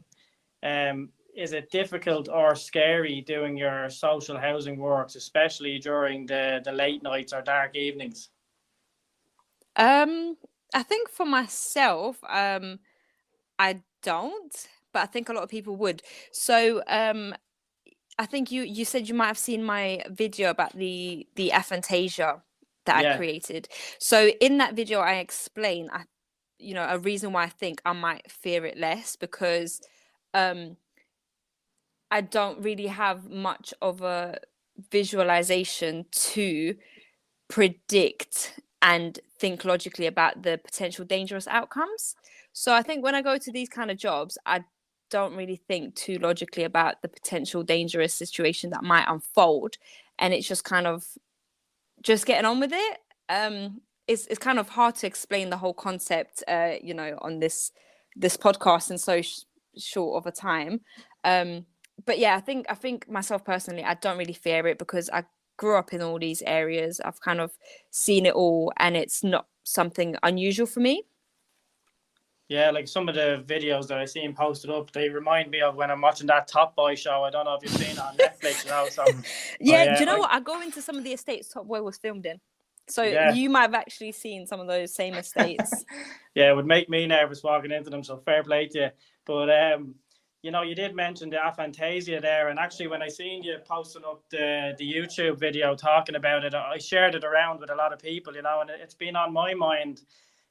is it difficult or scary doing your social housing works, especially during the late nights or dark evenings? I think for myself, I don't, but I think a lot of people would. So I think you said you might have seen my video about the aphantasia that I created. So in that video, I explain, you know, a reason why I think I might fear it less, because I don't really have much of a visualization to predict and think logically about the potential dangerous outcomes. So I think when I go to these kind of jobs, I don't really think too logically about the potential dangerous situation that might unfold. And it's just kind of just getting on with it. It's kind of hard to explain the whole concept, you know, on this podcast in so short of a time. But yeah, I think myself personally, I don't really fear it, because I grew up in all these areas. I've kind of seen it all, and it's not something unusual for me. Yeah, like some of the videos that I seen posted up, they remind me of when I'm watching that Top Boy show. I don't know if you've seen it on Netflix, So Yeah, do you know what? I go into some of the estates Top Boy was filmed in. So you might have actually seen some of those same estates. Yeah, it would make me nervous walking into them, so fair play to you. But you did mention the aphantasia there, and actually when I seen you posting up the YouTube video talking about it, I shared it around with a lot of people, and it's been on my mind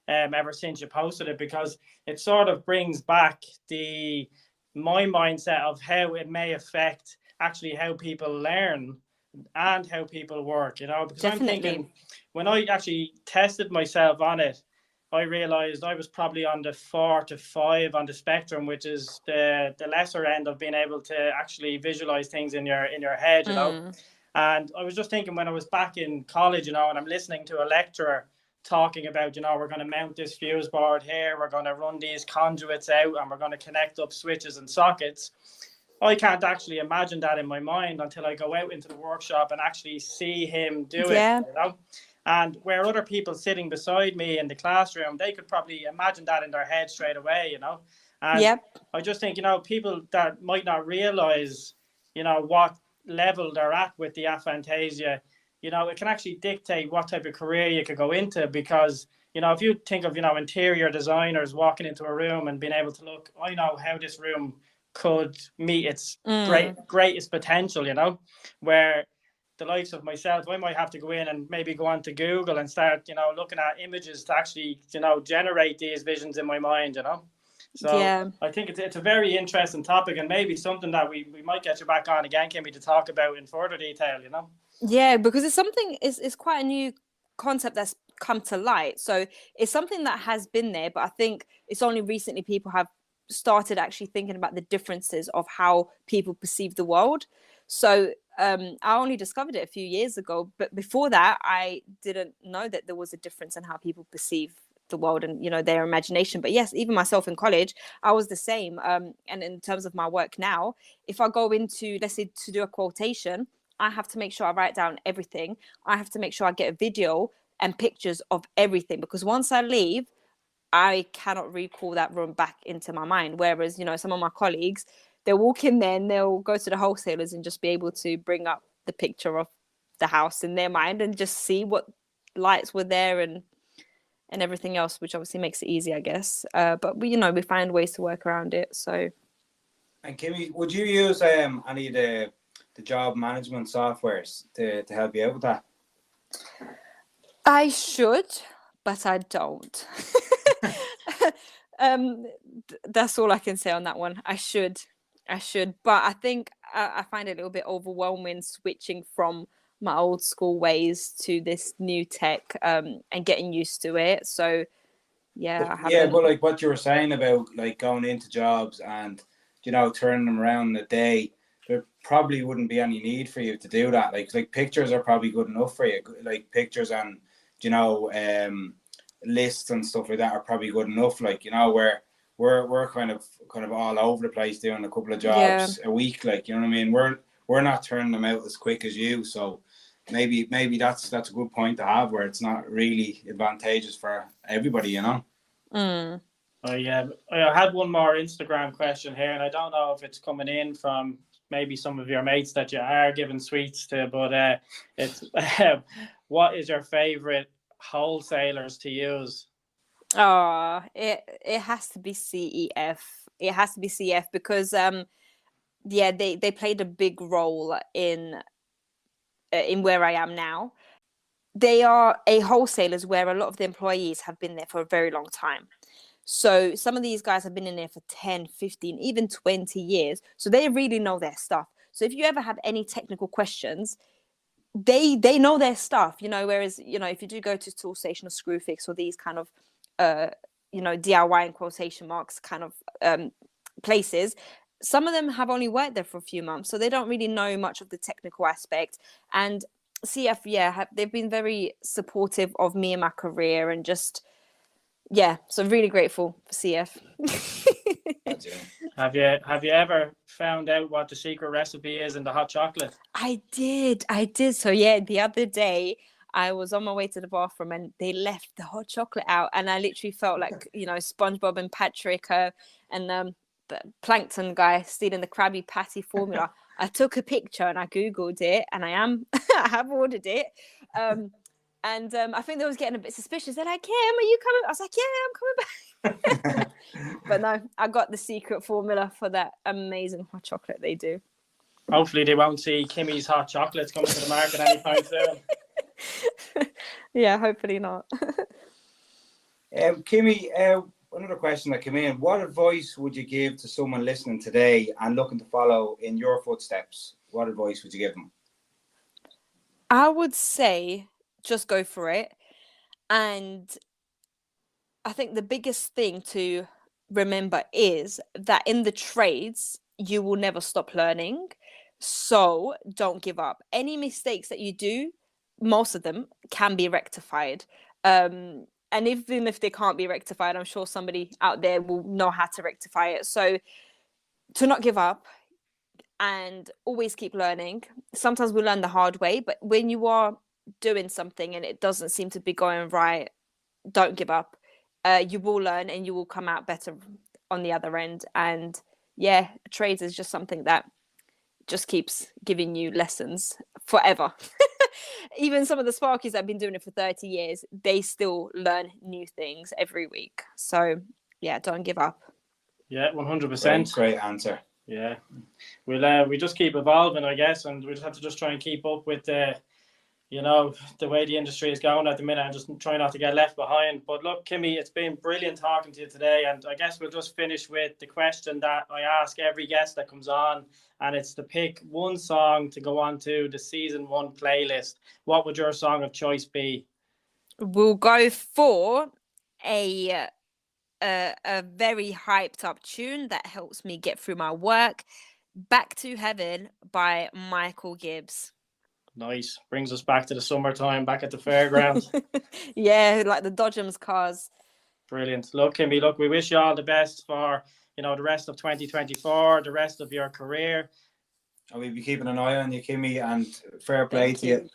ever since you posted it, because it sort of brings back my mindset of how it may affect actually how people learn and how people work, because Definitely. I'm thinking when I actually tested myself on it, I realized I was probably on the 4 to 5 on the spectrum, which is the lesser end of being able to actually visualize things in your head, And I was just thinking when I was back in college, and I'm listening to a lecturer talking about, we're going to mount this fuse board here, we're going to run these conduits out, and we're going to connect up switches and sockets. I can't actually imagine that in my mind until I go out into the workshop and actually see him do it, And where other people sitting beside me in the classroom, they could probably imagine that in their head straight away, And I just think, people that might not realize, what level they're at with the aphantasia, it can actually dictate what type of career you could go into, because, if you think of, interior designers walking into a room and being able to look, I know how this room could meet its greatest potential, where the likes of myself, I might have to go in and maybe go on to Google and start, looking at images to actually, generate these visions in my mind, So I think it's a very interesting topic, and maybe something that we might get you back on again, Kimmy, to talk about in further detail, Yeah, because it's quite a new concept that's come to light. So it's something that has been there, but I think it's only recently people have started actually thinking about the differences of how people perceive the world. So I only discovered it a few years ago, but before that, I didn't know that there was a difference in how people perceive the world and their imagination. But yes, even myself in college, I was the same. And in terms of my work now, if I go into, let's say, to do a quotation, I have to make sure I write down everything. I have to make sure I get a video and pictures of everything, because once I leave, I cannot recall that room back into my mind. Whereas, some of my colleagues, they'll walk in there and they'll go to the wholesalers and just be able to bring up the picture of the house in their mind and just see what lights were there and everything else, which obviously makes it easy, I guess. But we find ways to work around it. So. And Kimmy, would you use any of the job management softwares to help you out with that? I should, but I don't. That's all I can say on that one. I should, but I think I find it a little bit overwhelming switching from my old school ways to this new tech and getting used to it. So yeah, but like what you were saying about like going into jobs and turning them around in a day, there probably wouldn't be any need for you to do that. Like pictures are probably good enough for you. Like pictures and lists and stuff like that are probably good enough. Like where we're kind of all over the place doing a couple of jobs a week. Like what I mean. We're not turning them out as quick as you. So maybe that's a good point to have, where it's not really advantageous for everybody. I had one more Instagram question here, and I don't know if it's coming in from maybe some of your mates that you are giving sweets to, but it's what is your favorite wholesalers to use? It has to be CEF. It has to be CEF because they played a big role in where I am now. They are a wholesalers where a lot of the employees have been there for a very long time. So some of these guys have been in there for 10, 15, even 20 years. So they really know their stuff. So if you ever have any technical questions, they know their stuff, whereas, if you do go to Toolstation or Screwfix or these kind of, DIY in quotation marks kind of places, some of them have only worked there for a few months. So they don't really know much of the technical aspect. And CF, they've been very supportive of me and my career and just, so really grateful for CF. Have you ever found out what the secret recipe is in the hot chocolate? I did. So the other day I was on my way to the bathroom and they left the hot chocolate out, and I literally felt like, you know, SpongeBob and Patrick and the plankton guy stealing the Krabby Patty formula. I took a picture and I googled it, and I have ordered it. And I think they was getting a bit suspicious. They're like, "Kim, are you coming?" I was like, "Yeah, I'm coming back." But no, I got the secret formula for that amazing hot chocolate they do. Hopefully they won't see Kimmy's hot chocolates coming to the market anytime soon. Yeah, hopefully not. Kimmy, another question that came in. What advice would you give to someone listening today and looking to follow in your footsteps? What advice would you give them? I would say just go for it. And I think the biggest thing to remember is that in the trades, you will never stop learning. So don't give up. Any mistakes that you do, most of them can be rectified. And even if they can't be rectified, I'm sure somebody out there will know how to rectify it. So to not give up and always keep learning. Sometimes we learn the hard way, but when you are doing something and it doesn't seem to be going right, don't give up. You will learn and you will come out better on the other end. And yeah, trades is just something that just keeps giving you lessons forever. Even some of the Sparkies that have been doing it for 30 years, they still learn new things every week. So yeah, don't give up. Yeah, 100%. Great answer. Yeah, we just keep evolving, I guess, and we just have to just try and keep up with the way the industry is going at the minute, and just try not to get left behind. But look, Kimmy, it's been brilliant talking to you today, and I guess we'll just finish with the question that I ask every guest that comes on, and it's to pick one song to go on to the season 1 playlist. What would your song of choice be? We'll go for a very hyped up tune that helps me get through my work. Back to Heaven by Michael Gibbs. Nice. Brings us back to the summertime, back at the fairgrounds. Yeah, like the Dodgems cars. Brilliant. Look, Kimmy, we wish you all the best for, the rest of 2024, the rest of your career. And we'll be keeping an eye on you, Kimmy, and fair play to you.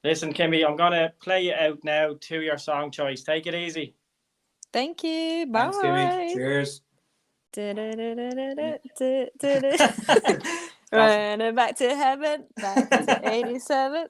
Listen, Kimmy, I'm going to play you out now to your song choice. Take it easy. Thank you. Bye. Thanks, Kimmy. Cheers. Running back to heaven, back to 87.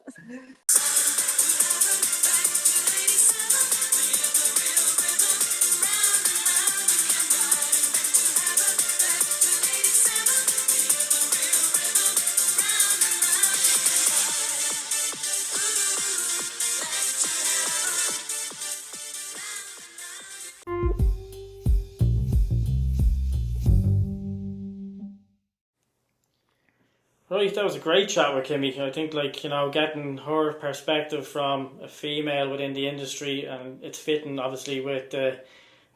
Right, that was a great chat with Kimmy. I think, getting her perspective from a female within the industry, and it's fitting, obviously, with the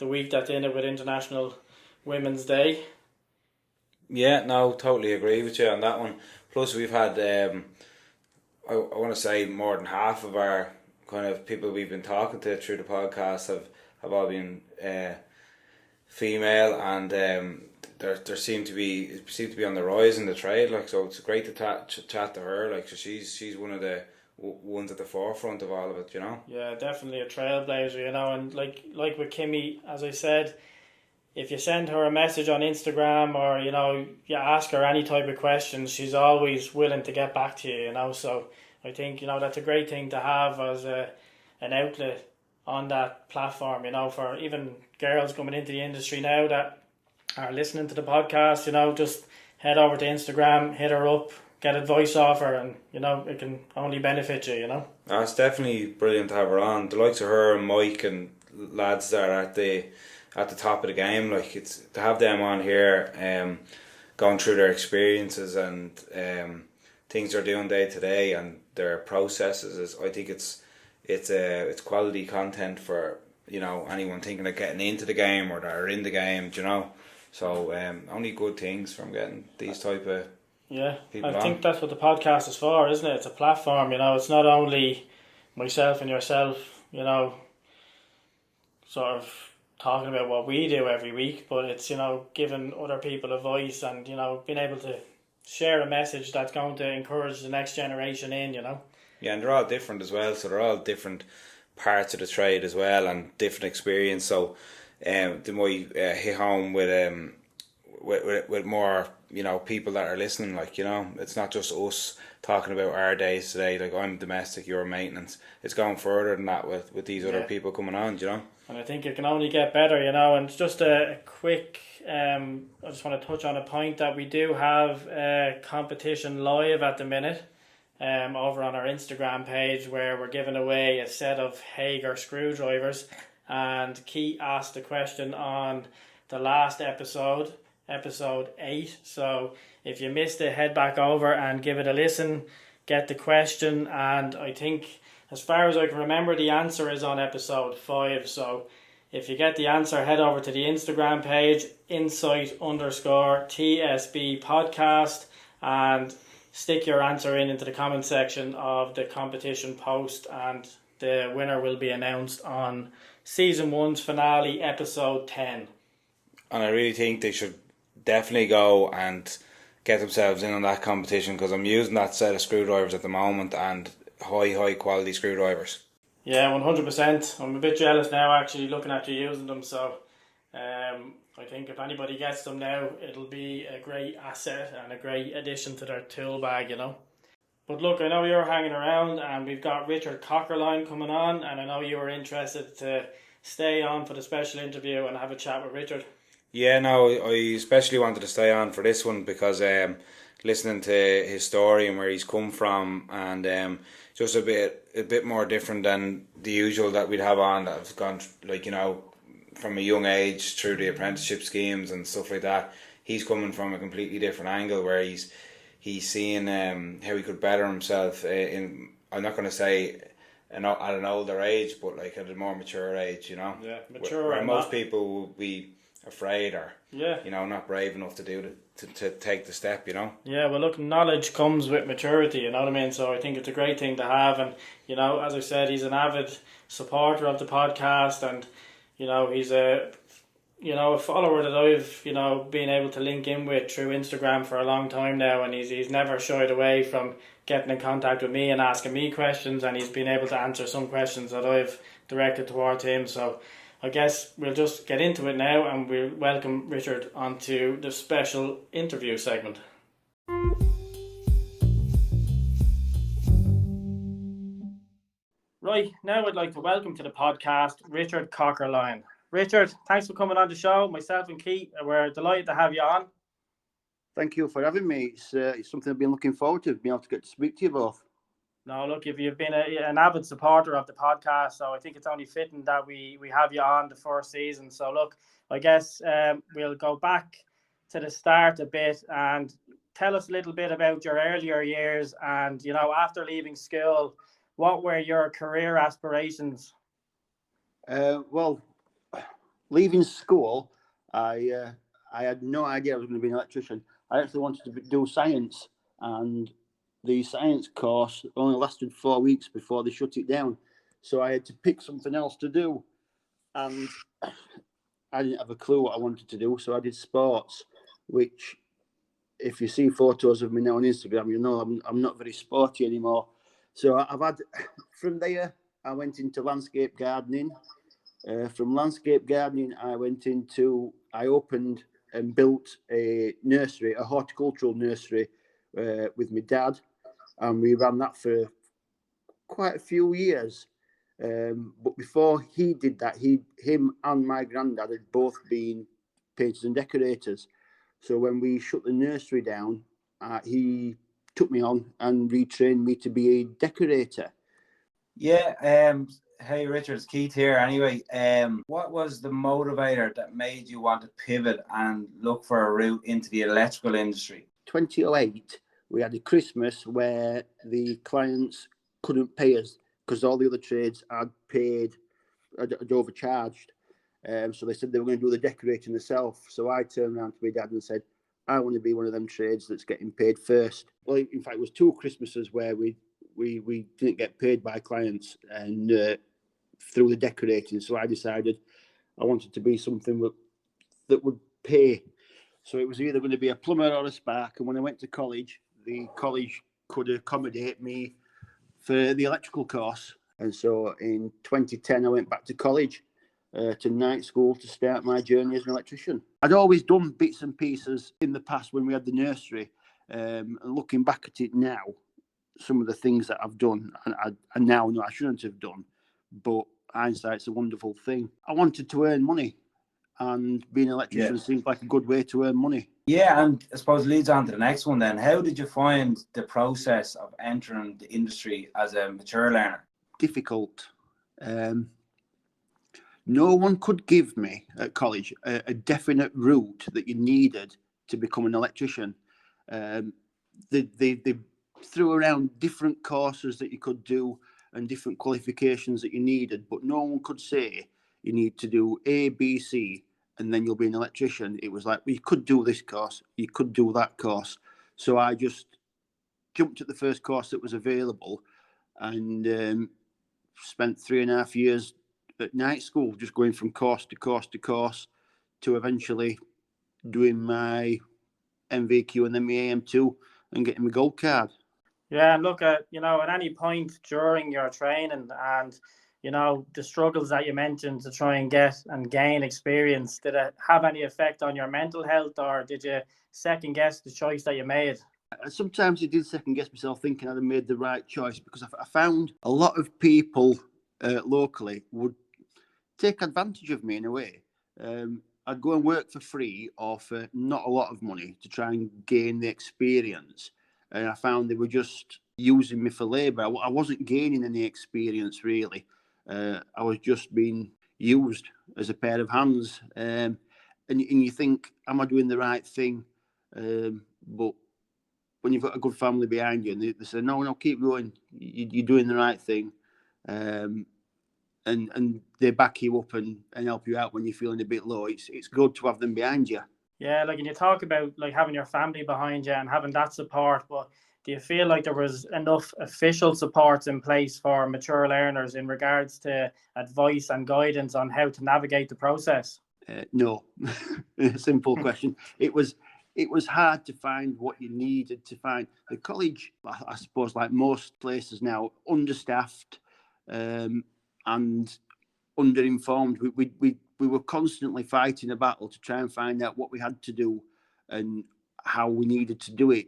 week that's in it with International Women's Day. Yeah, no, totally agree with you on that one. Plus, we've had, I want to say, more than half of our kind of people we've been talking to through the podcast have all been female, and there seem to be on the rise in the trade, so it's great to chat to her, so she's one of the ones at the forefront of all of it, Yeah, definitely a trailblazer, and like with Kimmy, as I said, if you send her a message on Instagram or you ask her any type of questions, she's always willing to get back to you, so I think that's a great thing to have as an outlet on that platform, for even girls coming into the industry now that are listening to the podcast, just head over to Instagram, hit her up, get advice off her, and it can only benefit you. It's definitely brilliant to have her on. The likes of her and Mike and lads that are at the top of the game, it's to have them on here, going through their experiences and things they're doing day to day and their processes. I think it's quality content for anyone thinking of getting into the game or that are in the game. So only good things from getting these type of people I think that's what the podcast is for, isn't it? It's a platform, it's not only myself and yourself, sort of talking about what we do every week, but it's, giving other people a voice and, being able to share a message that's going to encourage the next generation in, Yeah, and they're all different as well. So they're all different parts of the trade as well, and different experience. So they might hit home with more, people that are listening. Like, it's not just us talking about our days today. Like, I'm domestic, you're maintenance. It's going further than that with these other people coming on. And I think it can only get better. And it's just a quick. I just want to touch on a point that we do have a competition live at the minute. Over on our Instagram page, where we're giving away a set of Hager screwdrivers, and Keith asked the question on the last episode 8. So if you missed it, head back over and give it a listen, get the question, and I think, as far as I can remember, the answer is on episode 5. So if you get the answer, head over to the Instagram page, insight_TSB podcast, and stick your answer into the comment section of the competition post, and the winner will be announced on season 1's finale, episode 10. And I really think they should definitely go and get themselves in on that competition, because I'm using that set of screwdrivers at the moment, and high quality screwdrivers. Yeah, 100%. I'm a bit jealous now, actually, looking at you using them. So I think if anybody gets them now, it'll be a great asset and a great addition to their tool bag, But look, I know you're hanging around, and we've got Richard Cockerline coming on, and I know you were interested to stay on for the special interview and have a chat with Richard. Yeah, no, I especially wanted to stay on for this one because listening to his story and where he's come from, and just a bit more different than the usual that we'd have on, that have gone, from a young age through the apprenticeship schemes and stuff like that. He's coming from a completely different angle, where he's seeing how he could better himself in, I'm not going to say at an older age, but like at a more mature age, Yeah, mature. Where most people will be afraid or not brave enough to do to take the step. Yeah, well, look, knowledge comes with maturity. You know what I mean? So I think it's a great thing to have, and as I said, he's an avid supporter of the podcast, and he's a follower that I've been able to link in with through Instagram for a long time now, and he's never shied away from getting in contact with me and asking me questions, and he's been able to answer some questions that I've directed towards him. So I guess we'll just get into it now, and we'll welcome Richard onto the special interview segment. Right, now I'd like to welcome to the podcast Richard Cockerline. Richard, thanks for coming on the show. Myself and Keith, we're delighted to have you on. Thank you for having me. It's something I've been looking forward to, being able to get to speak to you both. No, look, if you've been an avid supporter of the podcast, so I think it's only fitting that we have you on the first season. So look, I guess we'll go back to the start a bit and tell us a little bit about your earlier years, and after leaving school, what were your career aspirations? Well, leaving school, I had no idea I was going to be an electrician. I actually wanted to do science, and the science course only lasted 4 weeks before they shut it down. So I had to pick something else to do, and I didn't have a clue what I wanted to do. So I did sports, which, if you see photos of me now on Instagram, I'm not very sporty anymore. So I've had, from there, I went into landscape gardening. From landscape gardening, I opened and built a nursery, a horticultural nursery, with my dad, and we ran that for quite a few years. But before he did that, him and my granddad had both been painters and decorators. So when we shut the nursery down, he took me on and retrained me to be a decorator. Yeah. Hey Richard, it's Keith here. Anyway, what was the motivator that made you want to pivot and look for a route into the electrical industry? 2008, we had a Christmas where the clients couldn't pay us because all the other trades had overcharged. So they said they were going to do the decorating themselves. So I turned around to my dad and said, I want to be one of them trades that's getting paid first. Well, in fact, it was 2 Christmases where we didn't get paid by clients and through the decorating. So I decided I wanted to be something that would pay. So it was either going to be a plumber or a spark. And when I went to college, the college could accommodate me for the electrical course. And so in 2010, I went back to college, to night school, to start my journey as an electrician. I'd always done bits and pieces in the past when we had the nursery. And looking back at it now, some of the things that I've done, and I now know I shouldn't have done, but hindsight's a wonderful thing. I wanted to earn money, and being an electrician seemed like a good way to earn money. Yeah, and I suppose leads on to the next one then. How did you find the process of entering the industry as a mature learner? Difficult. No one could give me at college a definite route that you needed to become an electrician. They threw around different courses that you could do and different qualifications that you needed, but no one could say you need to do A, B, C, and then you'll be an electrician. It was like, well, you could do this course, you could do that course. So I just jumped at the first course that was available, and spent 3.5 years at night school, just going from course to course to course, to eventually doing my MVQ and then my AM2 and getting my gold card. Yeah, and look at, at any point during your training and, the struggles that you mentioned to try and get and gain experience, did it have any effect on your mental health, or did you second guess the choice that you made? Sometimes I did second guess myself, thinking I'd have made the right choice, because I found a lot of people locally would take advantage of me in a way. I'd go and work for free or for not a lot of money to try and gain the experience. And I found they were just using me for labour. I wasn't gaining any experience, really. I was just being used as a pair of hands. And you think, am I doing the right thing? But when you've got a good family behind you, and they say, no, keep going. You're doing the right thing. And they back you up and help you out when you're feeling a bit low. It's good to have them behind you. Yeah, and you talk about having your family behind you and having that support, but do you feel like there was enough official supports in place for mature learners in regards to advice and guidance on how to navigate the process? No. Simple question. It was hard to find what you needed to find. The college, I suppose, like most places now, understaffed and underinformed. We were constantly fighting a battle to try and find out what we had to do and how we needed to do it.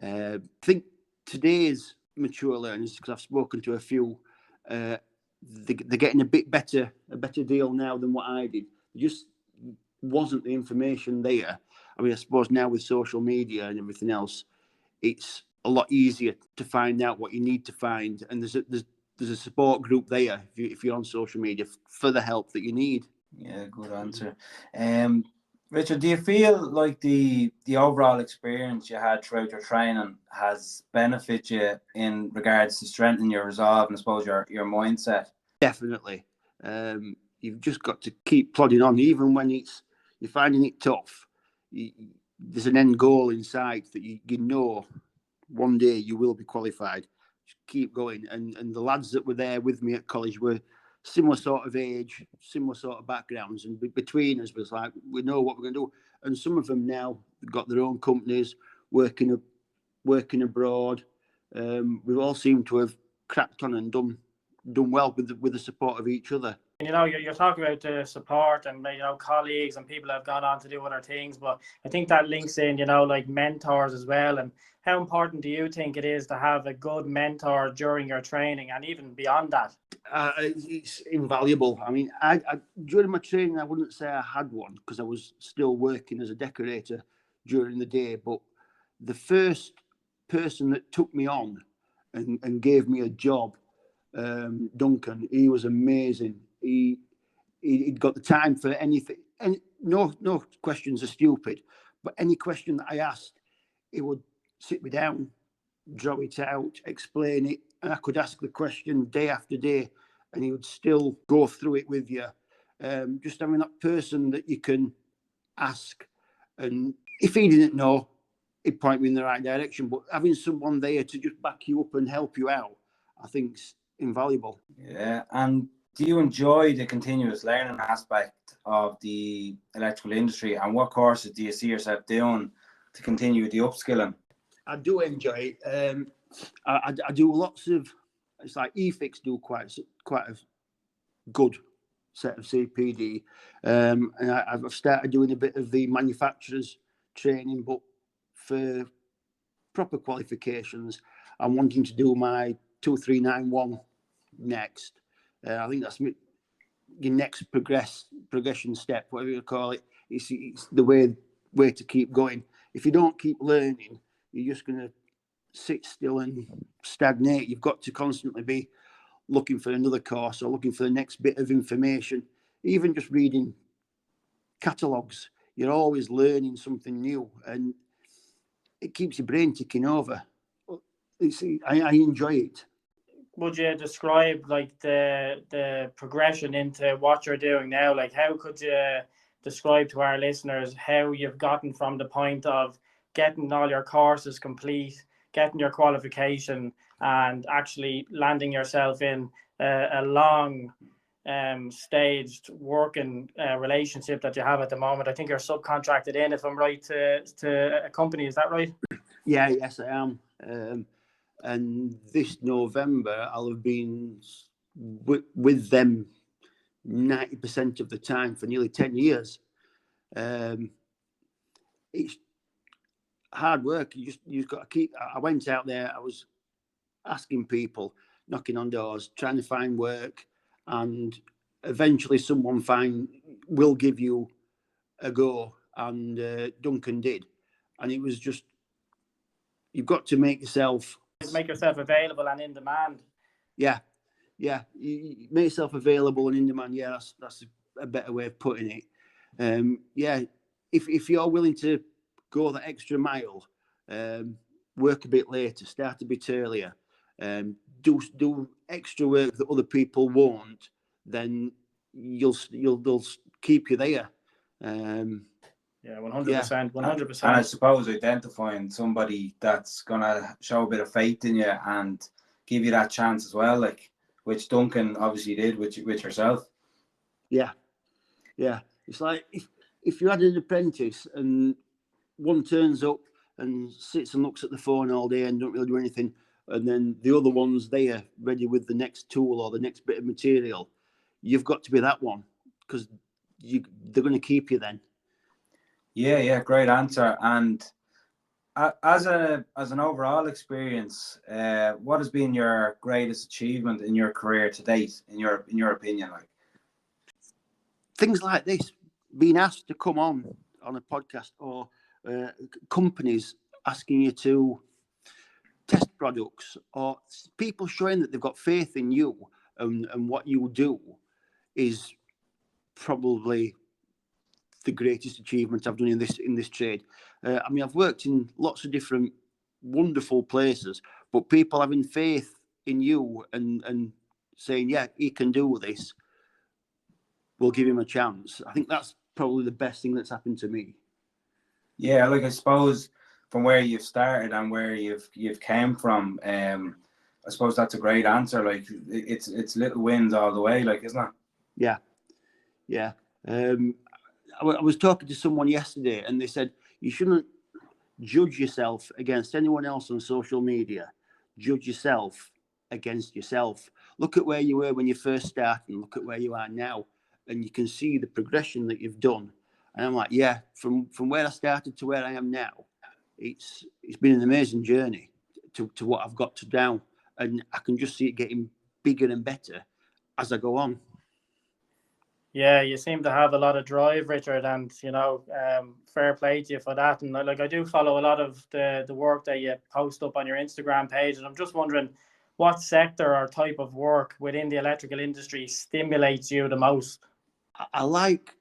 I think today's mature learners, because I've spoken to a few, they're getting a better deal now than what I did. There just wasn't the information there. I mean, I suppose now with social media and everything else, it's a lot easier to find out what you need to find, and there's a support group there if you're on social media for the help that you need. Yeah, good answer. Richard, do you feel like the overall experience you had throughout your training has benefited you in regards to strengthening your resolve and I suppose your mindset? Definitely. You've just got to keep plodding on, even when you're finding it tough. There's an end goal in sight that you know one day you will be qualified. Just keep going. And the lads that were there with me at college were similar sort of age, similar sort of backgrounds, and between us was like, we know what we're going to do. And some of them now got their own companies, working abroad. We've all seemed to have cracked on and done well with the support of each other. You're talking about the support and colleagues and people have gone on to do other things, but I think that links in like mentors as well. And how important do you think it is to have a good mentor during your training and even beyond that? It's invaluable. I mean, I during my training, I wouldn't say I had one because I was still working as a decorator during the day. But the first person that took me on and gave me a job, Duncan, he was amazing. He'd got the time for anything, and no questions are stupid. But any question that I asked, he would sit me down, draw it out, explain it, and I could ask the question day after day, and he would still go through it with you. Just having that person that you can ask, and if he didn't know, he'd point me in the right direction. But having someone there to just back you up and help you out, I think is invaluable. Yeah, and do you enjoy the continuous learning aspect of the electrical industry, and what courses do you see yourself doing to continue the upskilling? I do enjoy it. I do lots of it's like eFix do quite a good set of CPD, and I've started doing a bit of the manufacturers training, but for proper qualifications, I'm wanting to do my 2391 next. I think that's your next progression step, whatever you call it. It's the way to keep going. If you don't keep learning, you're just going to sit still and stagnate. You've got to constantly be looking for another course or looking for the next bit of information. Even just reading catalogues, you're always learning something new, and it keeps your brain ticking over. I enjoy it. Would you describe like the progression into what you're doing now? Like, how could you describe to our listeners how you've gotten from the point of getting all your courses complete, getting your qualification, and actually landing yourself in a long staged working relationship that you have at the moment? I think you're subcontracted in, if I'm right, to a company. Is that right? Yeah, yes, I am. And this November, I'll have been with them 90% of the time for nearly 10 years. It's hard work. You've got to keep. I went out there. I was asking people, knocking on doors, trying to find work, and eventually someone will give you a go. And Duncan did, and it was just, you've got to make yourself available and in demand. Yeah. You make yourself available and in demand. Yeah, that's a better way of putting it. Yeah, if you're willing to go that extra mile, work a bit later, start a bit earlier, do extra work that other people won't, then they'll keep you there. Yeah, 100%, 100%. And I suppose identifying somebody that's gonna show a bit of faith in you and give you that chance as well, like which Duncan obviously did with yourself. Yeah. It's like if you had an apprentice and one turns up and sits and looks at the phone all day and don't really do anything, and then the other one's there ready with the next tool or the next bit of material, you've got to be that one, because they're going to keep you then. Yeah, great answer. And as an overall experience, what has been your greatest achievement in your career to date, in your opinion? Like things like this, being asked to come on a podcast, or companies asking you to test products, or people showing that they've got faith in you and what you do, is probably the greatest achievement I've done in this trade. I mean, I've worked in lots of different wonderful places, but people having faith in you and saying, yeah, he can do this, we'll give him a chance. I think that's probably the best thing that's happened to me. Yeah, like I suppose from where you've started and where you've came from, I suppose that's a great answer. Like it's little wins all the way, like, isn't it? Yeah. I was talking to someone yesterday, and they said you shouldn't judge yourself against anyone else on social media. Judge yourself against yourself. Look at where you were when you first started, and look at where you are now, and you can see the progression that you've done. And I'm like, yeah, from where I started to where I am now, it's been an amazing journey to what I've got to now, and I can just see it getting bigger and better as I go on. Yeah, you seem to have a lot of drive, Richard, and fair play to you for that. And like, I do follow a lot of the work that you post up on your Instagram page, and I'm just wondering what sector or type of work within the electrical industry stimulates you the most. I like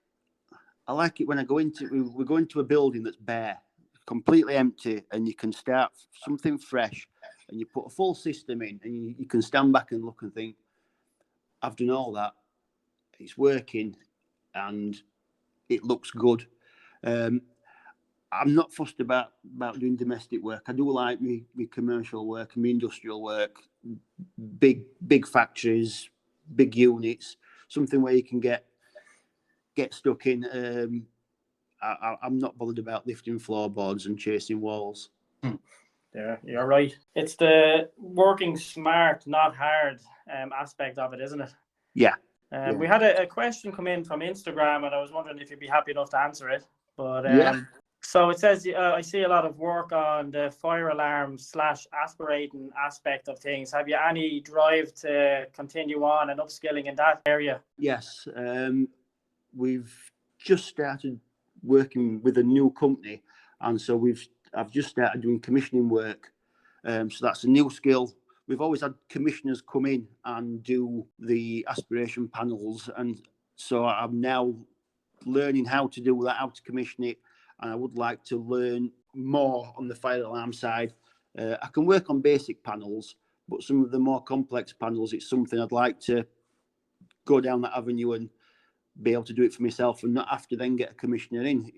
it when we go into a building that's bare, completely empty, and you can start something fresh, and you put a full system in, and you can stand back and look and think, I've done all that. It's working and it looks good. I'm not fussed about doing domestic work. I do like me commercial work and me industrial work, big factories, big units, something where you can get stuck in. I'm not bothered about lifting floorboards and chasing walls. Yeah, you're right. It's the working smart, not hard aspect of it, isn't it? Yeah. We had a question come in from Instagram, and I was wondering if you'd be happy enough to answer it. But so it says, I see a lot of work on the fire alarm / aspirating aspect of things. Have you any drive to continue on and upskilling in that area? Yes. We've just started working with a new company, and so I've just started doing commissioning work. So that's a new skill. We've always had commissioners come in and do the aspiration panels, and so I'm now learning how to do that, how to commission it, and I would like to learn more on the fire alarm side. I can work on basic panels, but some of the more complex panels, it's something I'd like to go down that avenue and be able to do it for myself and not have to then get a commissioner in.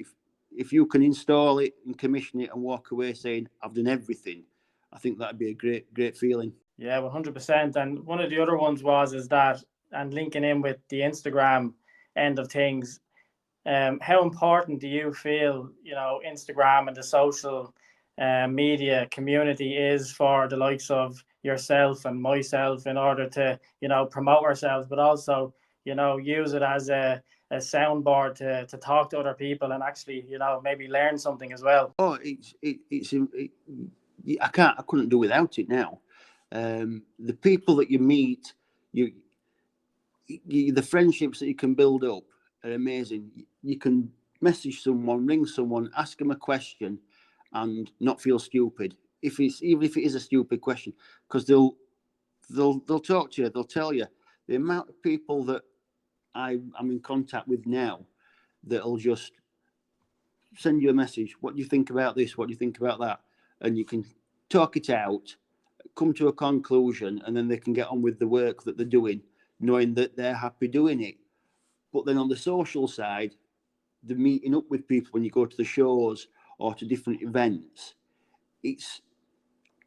If you can install it and commission it and walk away saying, I've done everything, I think that'd be a great feeling. Yeah, 100%. And one of the other ones is that, and linking in with the Instagram end of things, how important do you feel, Instagram and the social media community is for the likes of yourself and myself in order to, promote ourselves, but also, use it as a soundboard to talk to other people and actually, maybe learn something as well? Oh, I couldn't do without it now. The people that you meet, the friendships that you can build up are amazing. You can message someone, ring someone, ask them a question, and not feel stupid. Even if it is a stupid question, because they'll talk to you, they'll tell you. The amount of people that I'm in contact with now that'll just send you a message. What do you think about this? What do you think about that? And you can talk it out, come to a conclusion, and then they can get on with the work that they're doing, knowing that they're happy doing it. But then on the social side, the meeting up with people when you go to the shows or to different events,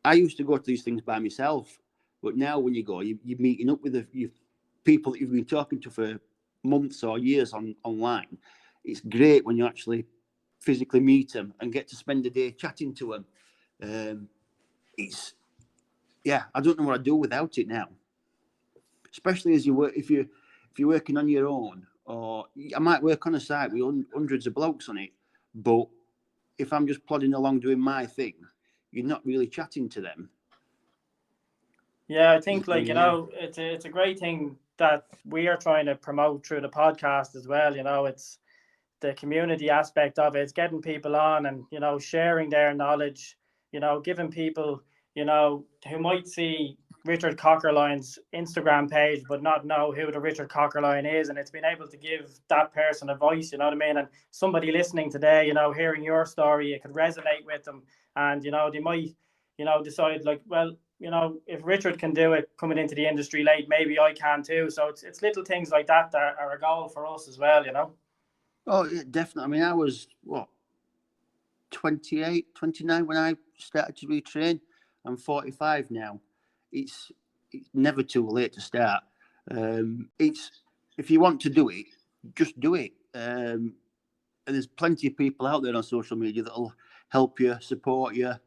I used to go to these things by myself, but now when you go, you're meeting up with people that you've been talking to for months or years online. It's great when you actually physically meet them and get to spend a day chatting to them. I don't know what I'd do without it now. Especially as you work, if you're working on your own, or I might work on a site with hundreds of blokes on it, but if I'm just plodding along doing my thing, you're not really chatting to them. Yeah, I think it's a great thing that we are trying to promote through the podcast as well. It's the community aspect of it. It's getting people on and, sharing their knowledge, giving people, who might see Richard Cockerline's Instagram page, but not know who the Richard Cockerline is. And it's been able to give that person a voice, you know what I mean? And somebody listening today, hearing your story, it could resonate with them. And, they might, decide like, well, if Richard can do it coming into the industry late, maybe I can too. So it's little things like that are a goal for us as well, Oh, yeah, definitely. I mean, I was, 28, 29 when I started to retrain. I'm 45 now. It's never too late to start. If you want to do it, just do it. And there's plenty of people out there on social media that'll help you, support you. I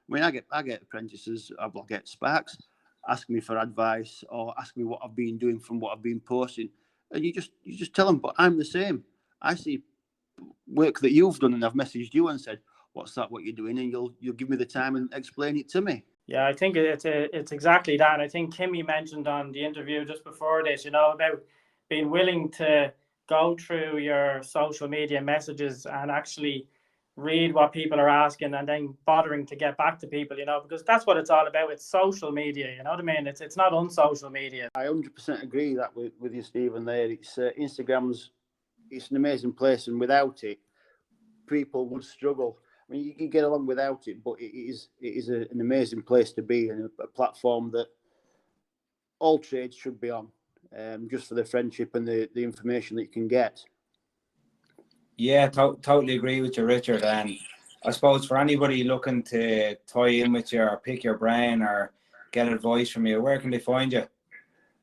mean, I get apprentices, I get sparks, ask me for advice or ask me what I've been doing from what I've been posting, and you just tell them. But I'm the same. I see work that you've done, and I've messaged you and said, "What's that? What you're doing?" And you'll give me the time and explain it to me. Yeah, I think it's exactly that. And I think Kimmy mentioned on the interview just before this, about being willing to go through your social media messages and actually read what people are asking and then bothering to get back to people, because that's what it's all about. It's social media, you know what I mean? It's not unsocial media. I 100% agree that with you, Stephen. There, it's it's an amazing place, and without it, people would struggle. I mean, you can get along without it, but it is an amazing place to be, and a platform that all trades should be on, just for the friendship and the information that you can get. Yeah, totally agree with you, Richard. And I suppose for anybody looking to tie in with you or pick your brain or get advice from you, where can they find you?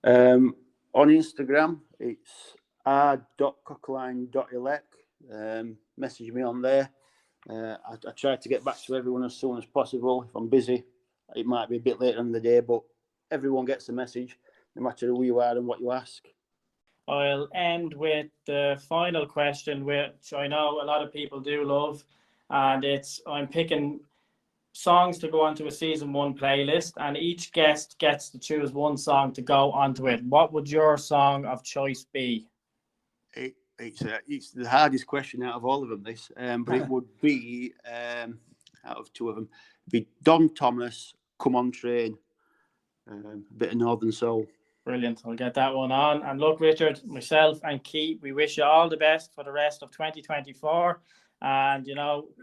On Instagram, it's r.cockerline.elec. Message me on there. I try to get back to everyone as soon as possible. If I'm busy, it might be a bit later in the day, but everyone gets the message, no matter who you are and what you ask. I'll end with the final question, which I know a lot of people do love, and I'm picking songs to go onto a season 1 playlist, and each guest gets to choose one song to go onto it. What would your song of choice be? It's the hardest question out of all of them, this, but it would be, out of two of them, be Don Thomas, Come On Train, a bit of Northern Soul. Brilliant. I'll get that one on. And look, Richard, myself and Keith, we wish you all the best for the rest of 2024. And,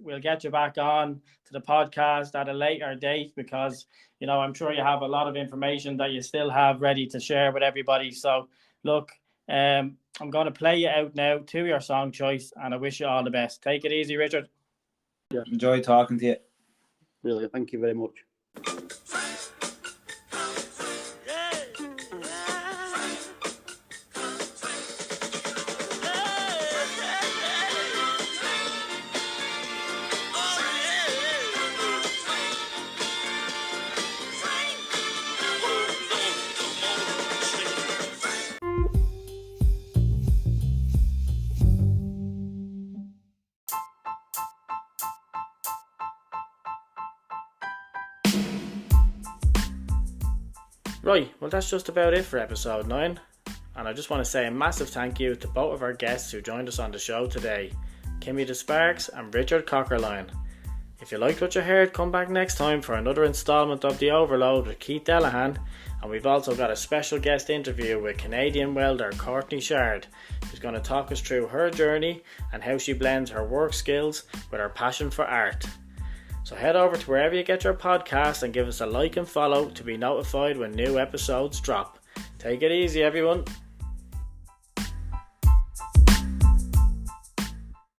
we'll get you back on to the podcast at a later date because, I'm sure you have a lot of information that you still have ready to share with everybody. So, look, I'm going to play you out now to your song choice, and I wish you all the best. Take it easy, Richard. Yeah. Enjoy talking to you. Brilliant. Thank you very much. Right, well that's just about it for episode 9, and I just want to say a massive thank you to both of our guests who joined us on the show today, Kimmy the Sparks and Richard Cockerline. If you liked what you heard, come back next time for another instalment of The Overload with Keith Delahan, and we've also got a special guest interview with Canadian welder Courtney Shard, who's going to talk us through her journey and how she blends her work skills with her passion for art. So head over to wherever you get your podcast and give us a like and follow to be notified when new episodes drop. Take it easy, everyone.